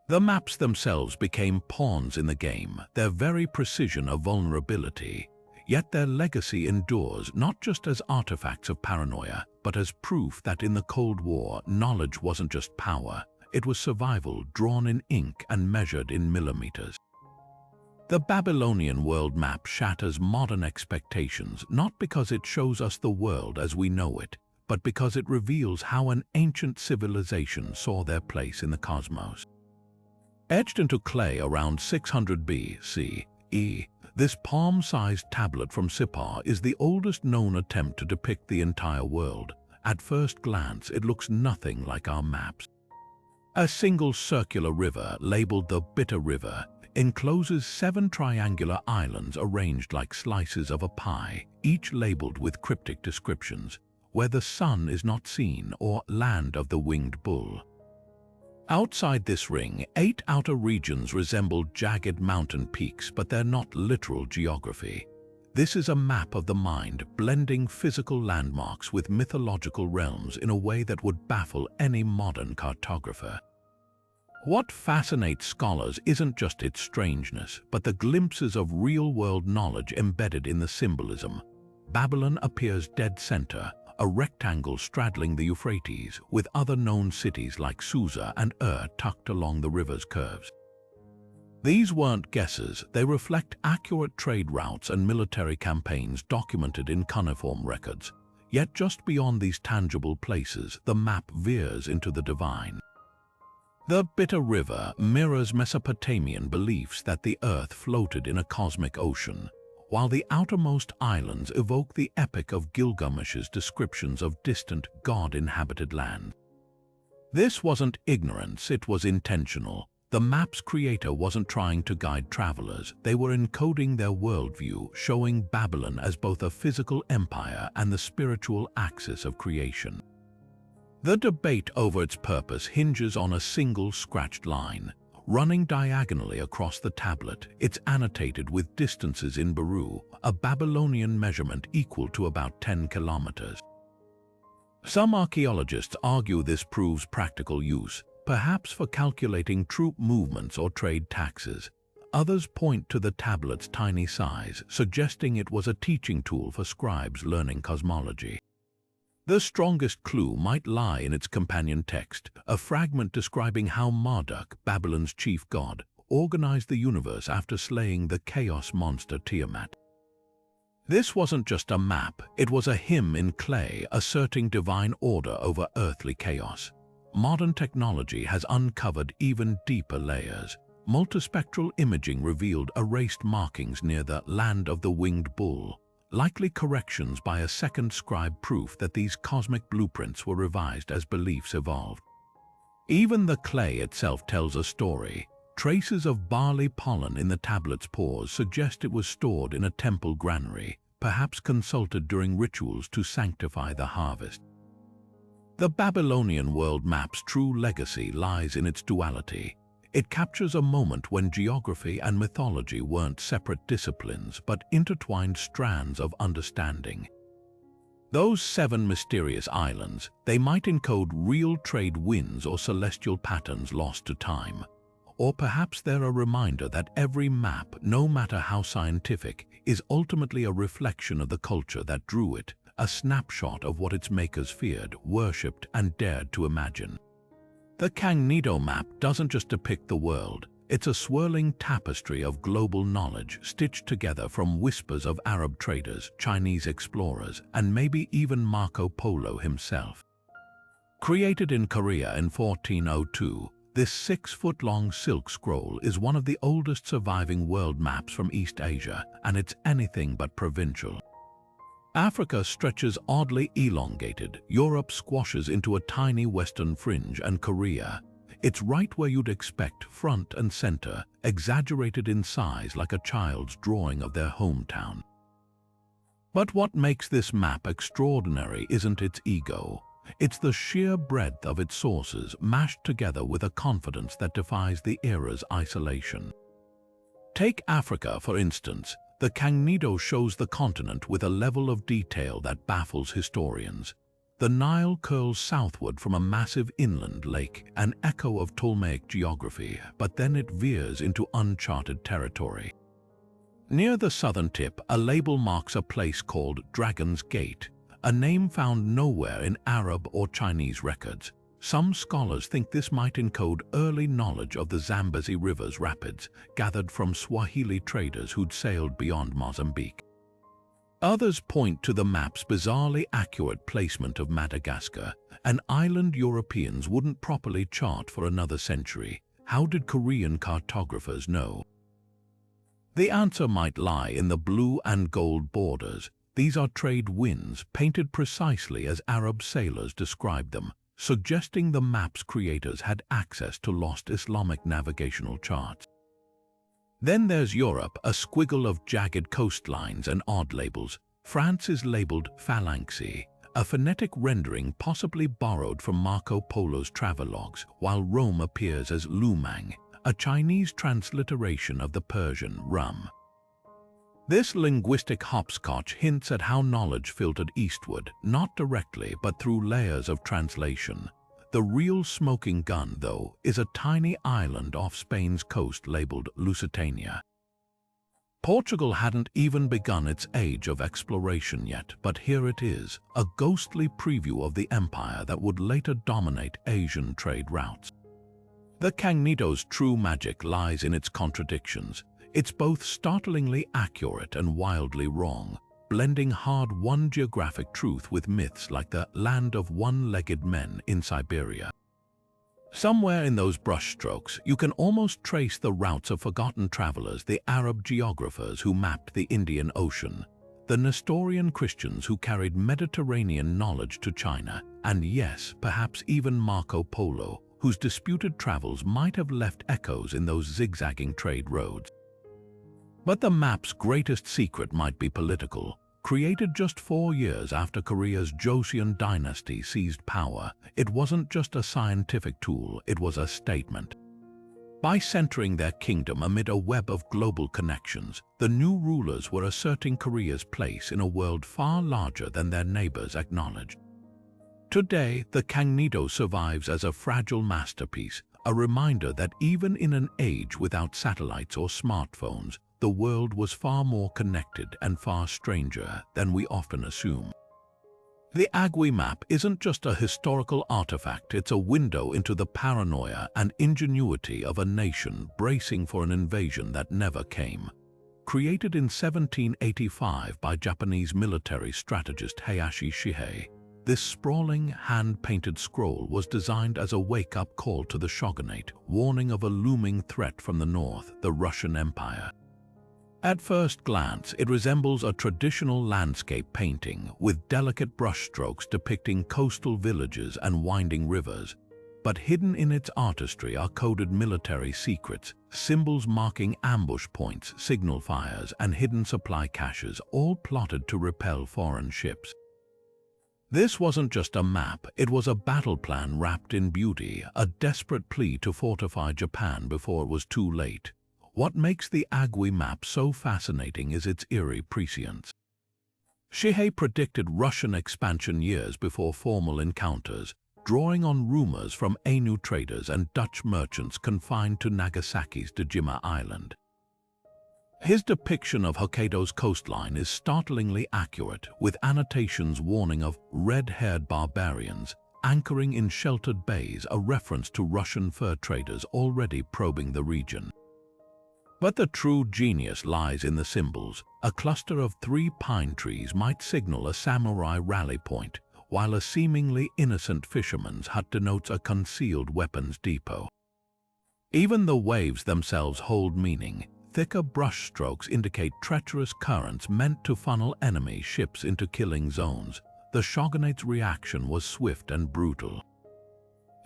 The maps themselves became pawns in the game, their very precision a vulnerability, yet their legacy endures not just as artifacts of paranoia, but as proof that in the Cold War, knowledge wasn't just power, it was survival drawn in ink and measured in millimeters. The Babylonian world map shatters modern expectations not because it shows us the world as we know it, but because it reveals how an ancient civilization saw their place in the cosmos. Etched into clay around 600 BCE, this palm-sized tablet from Sippar is the oldest known attempt to depict the entire world. At first glance, it looks nothing like our maps. A single circular river, labeled the Bitter River, encloses 7 triangular islands arranged like slices of a pie, each labeled with cryptic descriptions, where the sun is not seen, or land of the winged bull. Outside this ring, 8 outer regions resemble jagged mountain peaks, but they're not literal geography. This is a map of the mind, blending physical landmarks with mythological realms in a way that would baffle any modern cartographer. What fascinates scholars isn't just its strangeness, but the glimpses of real-world knowledge embedded in the symbolism. Babylon appears dead center, a rectangle straddling the Euphrates, with other known cities like Susa and tucked along the river's curves. These weren't guesses, they reflect accurate trade routes and military campaigns documented in cuneiform records. Yet just beyond these tangible places, the map veers into the divine. The Bitter River mirrors Mesopotamian beliefs that the earth floated in a cosmic ocean, while the outermost islands evoke the epic of Gilgamesh's descriptions of distant, god-inhabited land. This wasn't ignorance, it was intentional. The map's creator wasn't trying to guide travelers, they were encoding their worldview, showing Babylon as both a physical empire and the spiritual axis of creation. The debate over its purpose hinges on a single scratched line. Running diagonally across the tablet, it's annotated with distances in Baru, a Babylonian measurement equal to about 10 kilometers. Some archaeologists argue this proves practical use, perhaps for calculating troop movements or trade taxes. Others point to the tablet's tiny size, suggesting it was a teaching tool for scribes learning cosmology. The strongest clue might lie in its companion text, a fragment describing how Marduk, Babylon's chief god, organized the universe after slaying the chaos monster Tiamat. This wasn't just a map, it was a hymn in clay asserting divine order over earthly chaos. Modern technology has uncovered even deeper layers. Multispectral imaging revealed erased markings near the Land of the Winged Bull, likely corrections by a second scribe, proof that these cosmic blueprints were revised as beliefs evolved. Even the clay itself tells a story. Traces of barley pollen in the tablet's pores suggest it was stored in a temple granary, perhaps consulted during rituals to sanctify the harvest. The Babylonian world map's true legacy lies in its duality. It captures a moment when geography and mythology weren't separate disciplines but intertwined strands of understanding. Those 7 mysterious islands, they might encode real trade winds or celestial patterns lost to time. Or perhaps they're a reminder that every map, no matter how scientific, is ultimately a reflection of the culture that drew it, a snapshot of what its makers feared, worshipped, and dared to imagine. The Cantino map doesn't just depict the world, it's a swirling tapestry of global knowledge stitched together from whispers of Arab traders, Chinese explorers, and maybe even Marco Polo himself. Created in Korea in 1402, this 6-foot-long silk scroll is one of the oldest surviving world maps from East Asia, and it's anything but provincial. Africa stretches oddly elongated, Europe squashes into a tiny western fringe, and Korea, it's right where you'd expect, front and center, exaggerated in size like a child's drawing of their hometown. But what makes this map extraordinary isn't its ego. It's the sheer breadth of its sources mashed together with a confidence that defies the era's isolation. Take Africa, for instance. The Cantino shows the continent with a level of detail that baffles historians. The Nile curls southward from a massive inland lake, an echo of Ptolemaic geography, but then it veers into uncharted territory. Near the southern tip, a label marks a place called Dragon's Gate, a name found nowhere in Arab or Chinese records. Some scholars think this might encode early knowledge of the Zambezi River's rapids, gathered from Swahili traders who'd sailed beyond Mozambique. Others point to the map's bizarrely accurate placement of Madagascar, an island Europeans wouldn't properly chart for another century. How did Korean cartographers know? The answer might lie in the blue and gold borders. These are trade winds painted precisely as Arab sailors described them, suggesting the map's creators had access to lost Islamic navigational charts. Then there's Europe, a squiggle of jagged coastlines and odd labels. France is labeled Phalanxi, a phonetic rendering possibly borrowed from Marco Polo's travelogues, while Rome appears as Lumang, a Chinese transliteration of the Persian Rum. This linguistic hopscotch hints at how knowledge filtered eastward, not directly but through layers of translation. The real smoking gun, though, is a tiny island off Spain's coast labeled Lusitania. Portugal hadn't even begun its age of exploration yet, but here it is, a ghostly preview of the empire that would later dominate Asian trade routes. The Cognito's true magic lies in its contradictions. It's both startlingly accurate and wildly wrong, blending hard-won geographic truth with myths like the land of one-legged men in Siberia. Somewhere in those brushstrokes, you can almost trace the routes of forgotten travelers, the Arab geographers who mapped the Indian Ocean, the Nestorian Christians who carried Mediterranean knowledge to China, and yes, perhaps even Marco Polo, whose disputed travels might have left echoes in those zigzagging trade roads. But the map's greatest secret might be political. Created just 4 years after Korea's Joseon dynasty seized power, it wasn't just a scientific tool, it was a statement. By centering their kingdom amid a web of global connections, the new rulers were asserting Korea's place in a world far larger than their neighbors acknowledged. Today, the Cognito survives as a fragile masterpiece, a reminder that even in an age without satellites or smartphones, the world was far more connected and far stranger than we often assume. The Agui map isn't just a historical artifact, it's a window into the paranoia and ingenuity of a nation bracing for an invasion that never came. Created in 1785 by Japanese military strategist Heihachi Shihei, this sprawling, hand-painted scroll was designed as a wake-up call to the shogunate, warning of a looming threat from the north, the Russian Empire. At first glance, it resembles a traditional landscape painting with delicate brushstrokes depicting coastal villages and winding rivers. But hidden in its artistry are coded military secrets, symbols marking ambush points, signal fires, and hidden supply caches, all plotted to repel foreign ships. This wasn't just a map, it was a battle plan wrapped in beauty, a desperate plea to fortify Japan before it was too late. What makes the Agui map so fascinating is its eerie prescience. Shihei predicted Russian expansion years before formal encounters, drawing on rumors from Ainu traders and Dutch merchants confined to Nagasaki's Dejima Island. His depiction of Hokkaido's coastline is startlingly accurate, with annotations warning of red-haired barbarians anchoring in sheltered bays, a reference to Russian fur traders already probing the region. But the true genius lies in the symbols. A cluster of 3 pine trees might signal a samurai rally point, while a seemingly innocent fisherman's hut denotes a concealed weapons depot. Even the waves themselves hold meaning. Thicker brushstrokes indicate treacherous currents meant to funnel enemy ships into killing zones. The shogunate's reaction was swift and brutal.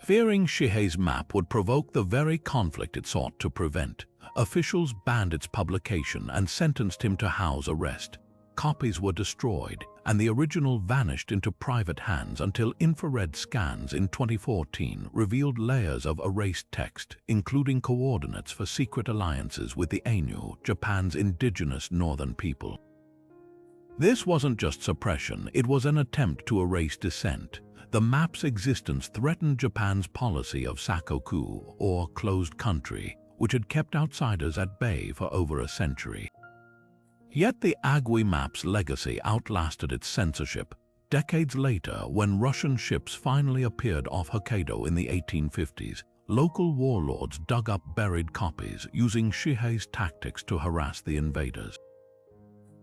Fearing Shihei's map would provoke the very conflict it sought to prevent, officials banned its publication and sentenced him to house arrest. Copies were destroyed, and the original vanished into private hands until infrared scans in 2014 revealed layers of erased text, including coordinates for secret alliances with the Ainu, Japan's indigenous northern people. This wasn't just suppression, it was an attempt to erase dissent. The map's existence threatened Japan's policy of sakoku, or closed country, which had kept outsiders at bay for over a century. Yet the Agui map's legacy outlasted its censorship. Decades later, when Russian ships finally appeared off Hokkaido in the 1850s, local warlords dug up buried copies, using Shihei's tactics to harass the invaders.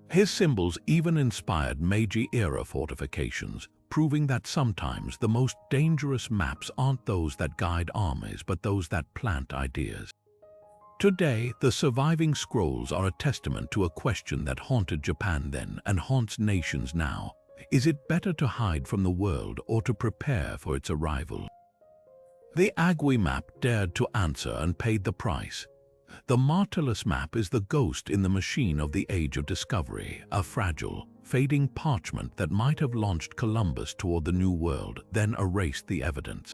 His symbols even inspired Meiji-era fortifications, proving that sometimes the most dangerous maps aren't those that guide armies, but those that plant ideas. Today, the surviving scrolls are a testament to a question that haunted Japan then and haunts nations now. Is it better to hide from the world or to prepare for its arrival? The Agui map dared to answer and paid the price. The martyrless map is the ghost in the machine of the Age of Discovery, a fragile, fading parchment that might have launched Columbus toward the New World, then erased the evidence.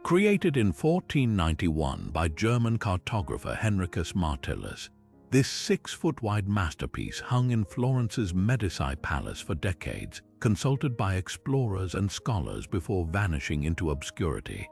Created in 1491 by German cartographer Henricus Martellus, this 6-foot-wide masterpiece hung in Florence's Medici Palace for decades, consulted by explorers and scholars before vanishing into obscurity.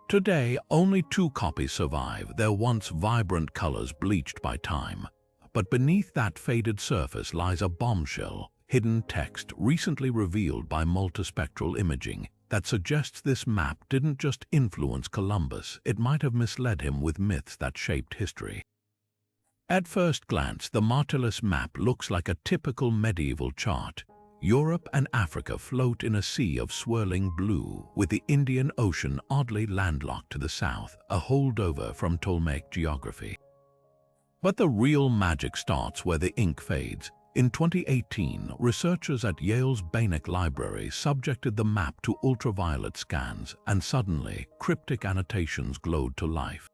Today, only 2 copies survive, their once vibrant colors bleached by time. but beneath that faded surface lies a bombshell, hidden text recently revealed by multispectral imaging that suggests this map didn't just influence Columbus, it might have misled him with myths that shaped history. At first glance, the Martellus map looks like a typical medieval chart. Europe and Africa float in a sea of swirling blue, with the Indian Ocean oddly landlocked to the south, a holdover from Ptolemaic geography. But the real magic starts where the ink fades. In 2018, researchers at Yale's Banach Library subjected the map to ultraviolet scans, and suddenly, cryptic annotations glowed to life.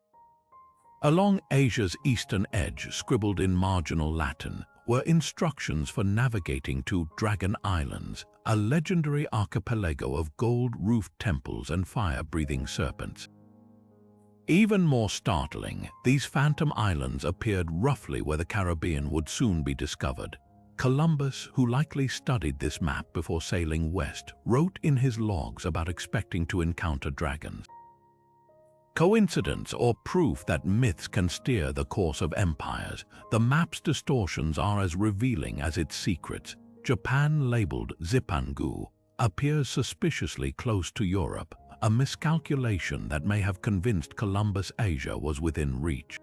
Along Asia's eastern edge, scribbled in marginal Latin, were instructions for navigating to Dragon Islands, a legendary archipelago of gold-roofed temples and fire-breathing serpents. Even more startling, these phantom islands appeared roughly where the Caribbean would soon be discovered. Columbus, who likely studied this map before sailing west, wrote in his logs about expecting to encounter dragons. Coincidence or proof that myths can steer the course of empires? The map's distortions are as revealing as its secrets. Japan, labeled Zipangu, appears suspiciously close to Europe, a miscalculation that may have convinced Columbus Asia was within reach.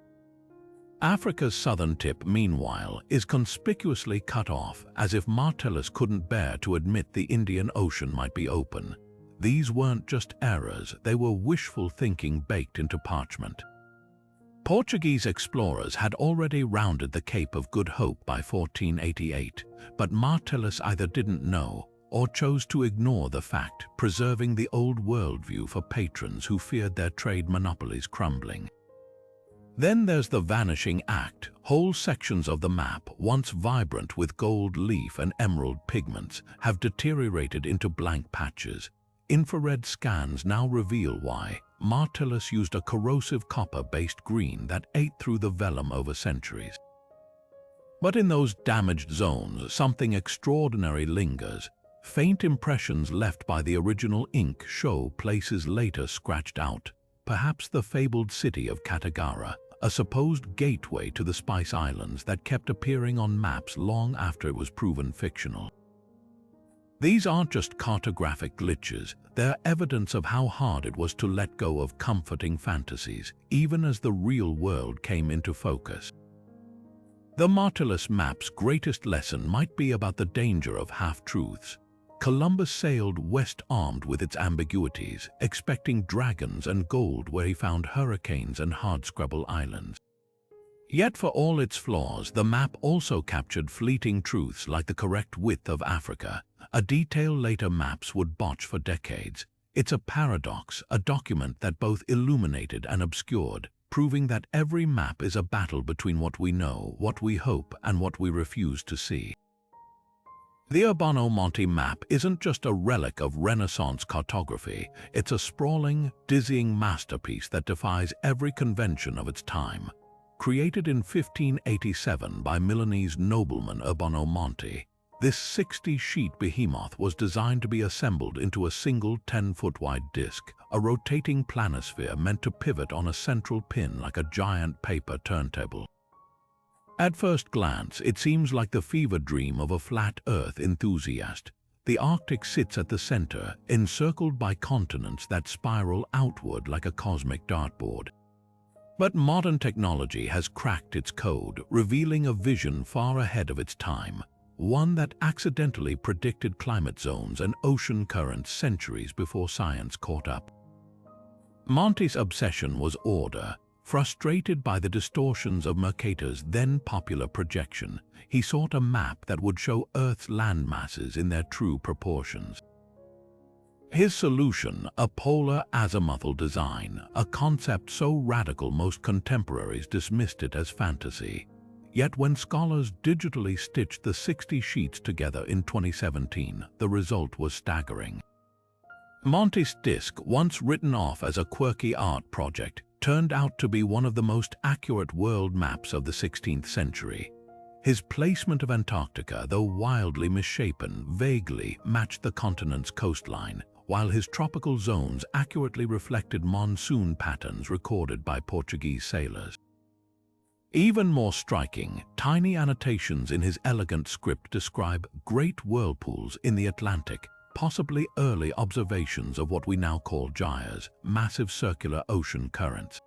Africa's southern tip, meanwhile, is conspicuously cut off, as if Martellus couldn't bear to admit the Indian Ocean might be open. These weren't just errors, they were wishful thinking baked into parchment. Portuguese explorers had already rounded the Cape of Good Hope by 1488, but Martellus either didn't know or chose to ignore the fact, preserving the old worldview for patrons who feared their trade monopolies crumbling. Then there's the vanishing act. Whole sections of the map, once vibrant with gold leaf and emerald pigments, have deteriorated into blank patches. Infrared scans now reveal why. Martellus used a corrosive copper-based green that ate through the vellum over centuries. But in those damaged zones, something extraordinary lingers. Faint impressions left by the original ink show places later scratched out. Perhaps the fabled city of Katagara, a supposed gateway to the Spice Islands that kept appearing on maps long after it was proven fictional. These aren't just cartographic glitches, they're evidence of how hard it was to let go of comforting fantasies, even as the real world came into focus. The Martellus map's greatest lesson might be about the danger of half-truths. Columbus sailed west armed with its ambiguities, expecting dragons and gold where he found hurricanes and hardscrabble islands. Yet for all its flaws, the map also captured fleeting truths like the correct width of Africa, a detail later maps would botch for decades. It's a paradox, a document that both illuminated and obscured, proving that every map is a battle between what we know, what we hope, and what we refuse to see. The Urbano Monte map isn't just a relic of Renaissance cartography, it's a sprawling, dizzying masterpiece that defies every convention of its time. Created in 1587 by Milanese nobleman Urbano Monte, this 60-sheet behemoth was designed to be assembled into a single 10-foot-wide disc, a rotating planisphere meant to pivot on a central pin like a giant paper turntable. At first glance, it seems like the fever dream of a flat Earth enthusiast. The Arctic sits at the center, encircled by continents that spiral outward like a cosmic dartboard. But modern technology has cracked its code, revealing a vision far ahead of its time, one that accidentally predicted climate zones and ocean currents centuries before science caught up. Monte's obsession was order. Frustrated by the distortions of Mercator's then popular projection, he sought a map that would show Earth's land masses in their true proportions. His solution, a polar azimuthal design, a concept so radical most contemporaries dismissed it as fantasy. Yet when scholars digitally stitched the 60 sheets together in 2017, the result was staggering. Monte's disc, once written off as a quirky art project, turned out to be one of the most accurate world maps of the 16th century. His placement of Antarctica, though wildly misshapen, vaguely matched the continent's coastline, while his tropical zones accurately reflected monsoon patterns recorded by Portuguese sailors. Even more striking, tiny annotations in his elegant script describe great whirlpools in the Atlantic, possibly early observations of what we now call gyres, massive circular ocean currents.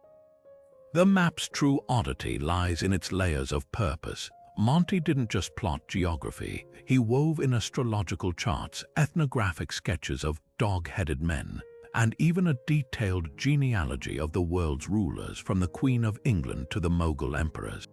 The map's true oddity lies in its layers of purpose. Monty didn't just plot geography, he wove in astrological charts, ethnographic sketches of dog-headed men, and even a detailed genealogy of the world's rulers from the Queen of England to the Mughal emperors.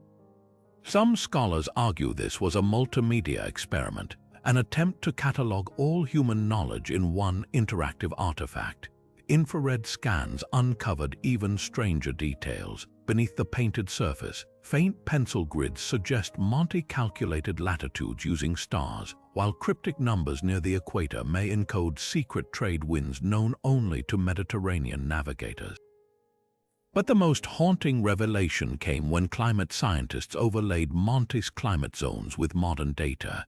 Some scholars argue this was a multimedia experiment, an attempt to catalogue all human knowledge in one interactive artifact. Infrared scans uncovered even stranger details. Beneath the painted surface, faint pencil grids suggest Monty calculated latitudes using stars, while cryptic numbers near the equator may encode secret trade winds known only to Mediterranean navigators. But the most haunting revelation came when climate scientists overlaid Monty's climate zones with modern data.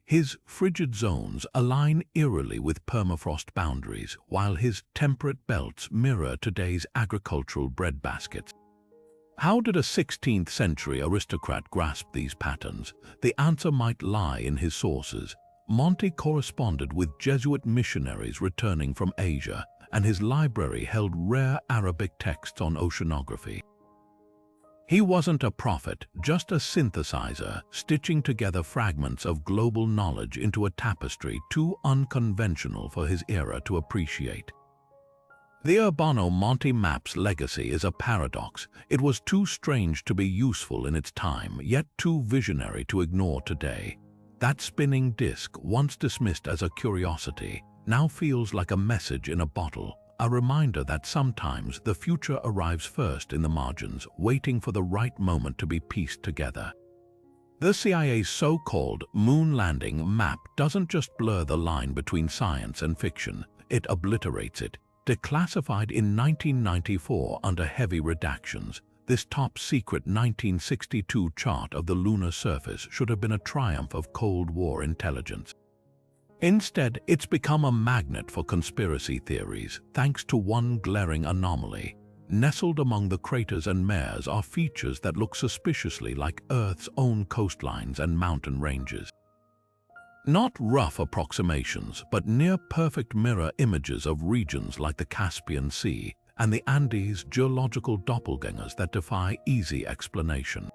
His frigid zones align eerily with permafrost boundaries, while his temperate belts mirror today's agricultural breadbaskets. How did a 16th century aristocrat grasp these patterns? The answer might lie in his sources. Monty corresponded with Jesuit missionaries returning from Asia, and his library held rare Arabic texts on oceanography. He wasn't a prophet, just a synthesizer, stitching together fragments of global knowledge into a tapestry too unconventional for his era to appreciate. The Urbano-Monty map's legacy is a paradox. It was too strange to be useful in its time, yet too visionary to ignore today. That spinning disk, once dismissed as a curiosity, now feels like a message in a bottle, a reminder that sometimes the future arrives first in the margins, waiting for the right moment to be pieced together. The CIA's so-called moon landing map doesn't just blur the line between science and fiction, it obliterates it. Declassified in 1994 under heavy redactions, this top-secret 1962 chart of the lunar surface should have been a triumph of Cold War intelligence. Instead, it's become a magnet for conspiracy theories, thanks to one glaring anomaly. Nestled among the craters and mares are features that look suspiciously like Earth's own coastlines and mountain ranges. Not rough approximations, but near-perfect mirror images of regions like the Caspian Sea and the Andes, geological doppelgangers that defy easy explanation.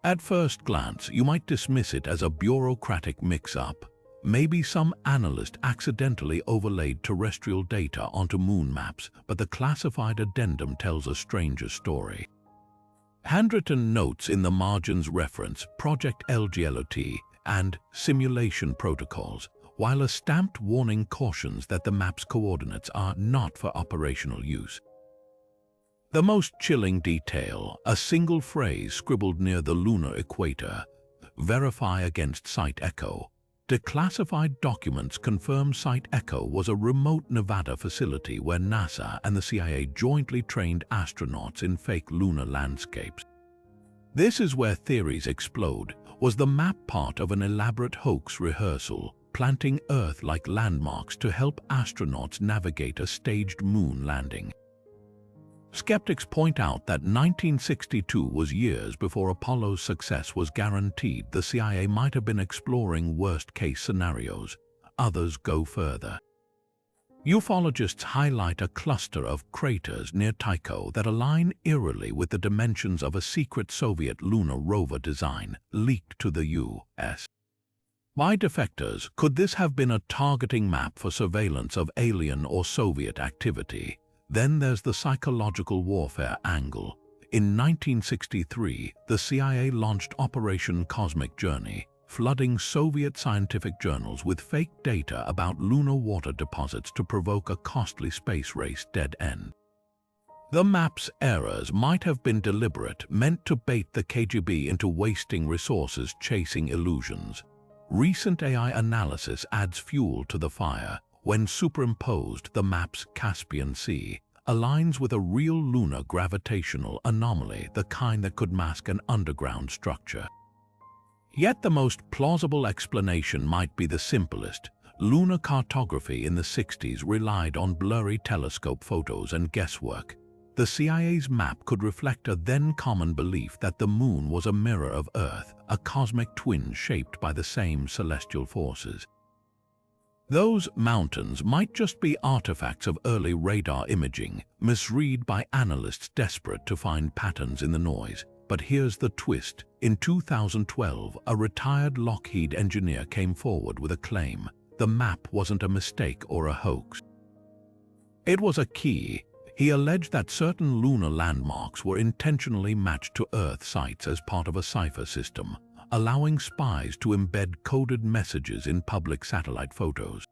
At first glance, you might dismiss it as a bureaucratic mix-up. Maybe some analyst accidentally overlaid terrestrial data onto moon maps, but the classified addendum tells a stranger story. Handwritten notes in the margins reference Project LGLOT and simulation protocols, while a stamped warning cautions that the map's coordinates are not for operational use. The most chilling detail, a single phrase scribbled near the lunar equator, "Verify against Site Echo." Declassified documents confirm Site Echo was a remote Nevada facility where NASA and the CIA jointly trained astronauts in fake lunar landscapes. This is where theories explode. Was the map part of an elaborate hoax rehearsal, planting Earth-like landmarks to help astronauts navigate a staged moon landing? Skeptics point out that 1962 was years before Apollo's success was guaranteed. The CIA might have been exploring worst-case scenarios. Others go further. Ufologists highlight a cluster of craters near Tycho that align eerily with the dimensions of a secret Soviet lunar rover design leaked to the U.S. By defectors, could this have been a targeting map for surveillance of alien or Soviet activity? Then there's the psychological warfare angle. In 1963, the CIA launched Operation Cosmic Journey, flooding Soviet scientific journals with fake data about lunar water deposits to provoke a costly space race dead end. The map's errors might have been deliberate, meant to bait the KGB into wasting resources chasing illusions. Recent AI analysis adds fuel to the fire. When superimposed, the map's Caspian Sea aligns with a real lunar gravitational anomaly, the kind that could mask an underground structure. Yet the most plausible explanation might be the simplest. Lunar cartography in the 60s relied on blurry telescope photos and guesswork. The CIA's map could reflect a then common belief that the moon was a mirror of Earth, a cosmic twin shaped by the same celestial forces. Those mountains might just be artifacts of early radar imaging, misread by analysts desperate to find patterns in the noise. But here's the twist. In 2012, a retired Lockheed engineer came forward with a claim. The map wasn't a mistake or a hoax. It was a key. He alleged that certain lunar landmarks were intentionally matched to Earth sites as part of a cipher system, allowing spies to embed coded messages in public satellite photos.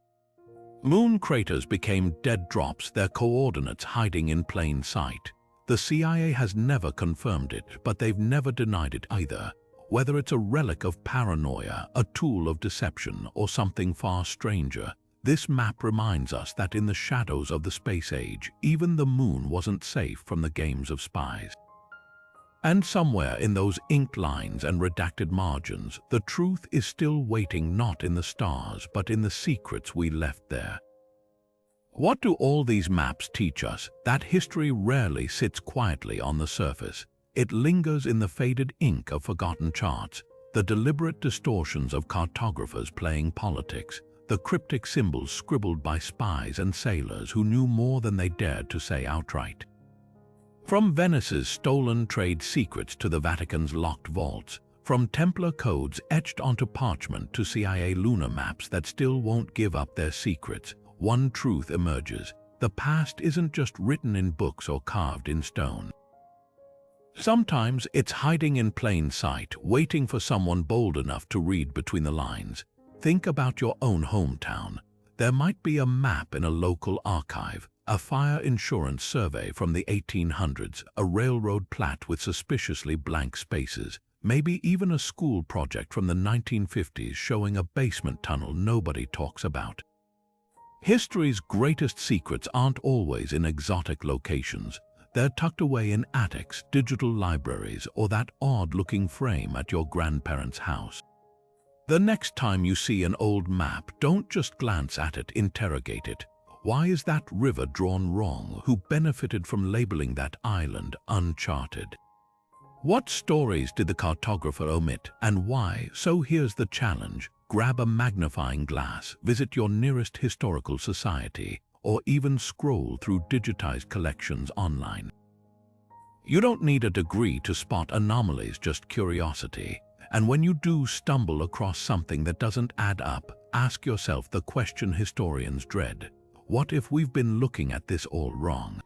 Moon craters became dead drops, their coordinates hiding in plain sight. The CIA has never confirmed it, but they've never denied it either. Whether it's a relic of paranoia, a tool of deception, or something far stranger, this map reminds us that in the shadows of the space age, even the moon wasn't safe from the games of spies. And somewhere in those inked lines and redacted margins, the truth is still waiting, not in the stars, but in the secrets we left there. What do all these maps teach us? That history rarely sits quietly on the surface. It lingers in the faded ink of forgotten charts, the deliberate distortions of cartographers playing politics, the cryptic symbols scribbled by spies and sailors who knew more than they dared to say outright. From Venice's stolen trade secrets to the Vatican's locked vaults, from Templar codes etched onto parchment to CIA lunar maps that still won't give up their secrets, one truth emerges: the past isn't just written in books or carved in stone. Sometimes it's hiding in plain sight, waiting for someone bold enough to read between the lines. Think about your own hometown. There might be a map in a local archive, a fire insurance survey from the 1800s, a railroad plat with suspiciously blank spaces, maybe even a school project from the 1950s showing a basement tunnel nobody talks about. History's greatest secrets aren't always in exotic locations. They're tucked away in attics, digital libraries, or that odd-looking frame at your grandparents' house. The next time you see an old map, don't just glance at it, interrogate it. Why is that river drawn wrong? Who benefited from labeling that island uncharted? What stories did the cartographer omit, and why? So here's the challenge. Grab a magnifying glass, visit your nearest historical society, or even scroll through digitized collections online. You don't need a degree to spot anomalies, just curiosity. And when you do stumble across something that doesn't add up, ask yourself the question historians dread: what if we've been looking at this all wrong?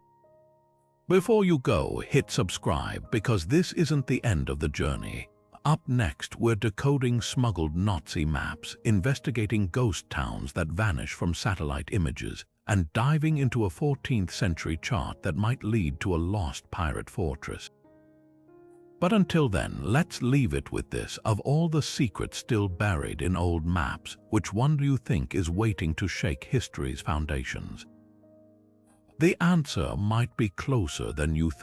Before you go, hit subscribe, because this isn't the end of the journey. Up next, we're decoding smuggled Nazi maps, investigating ghost towns that vanish from satellite images, and diving into a 14th century chart that might lead to a lost pirate fortress. But until then, let's leave it with this: of all the secrets still buried in old maps, which one do you think is waiting to shake history's foundations? The answer might be closer than you think.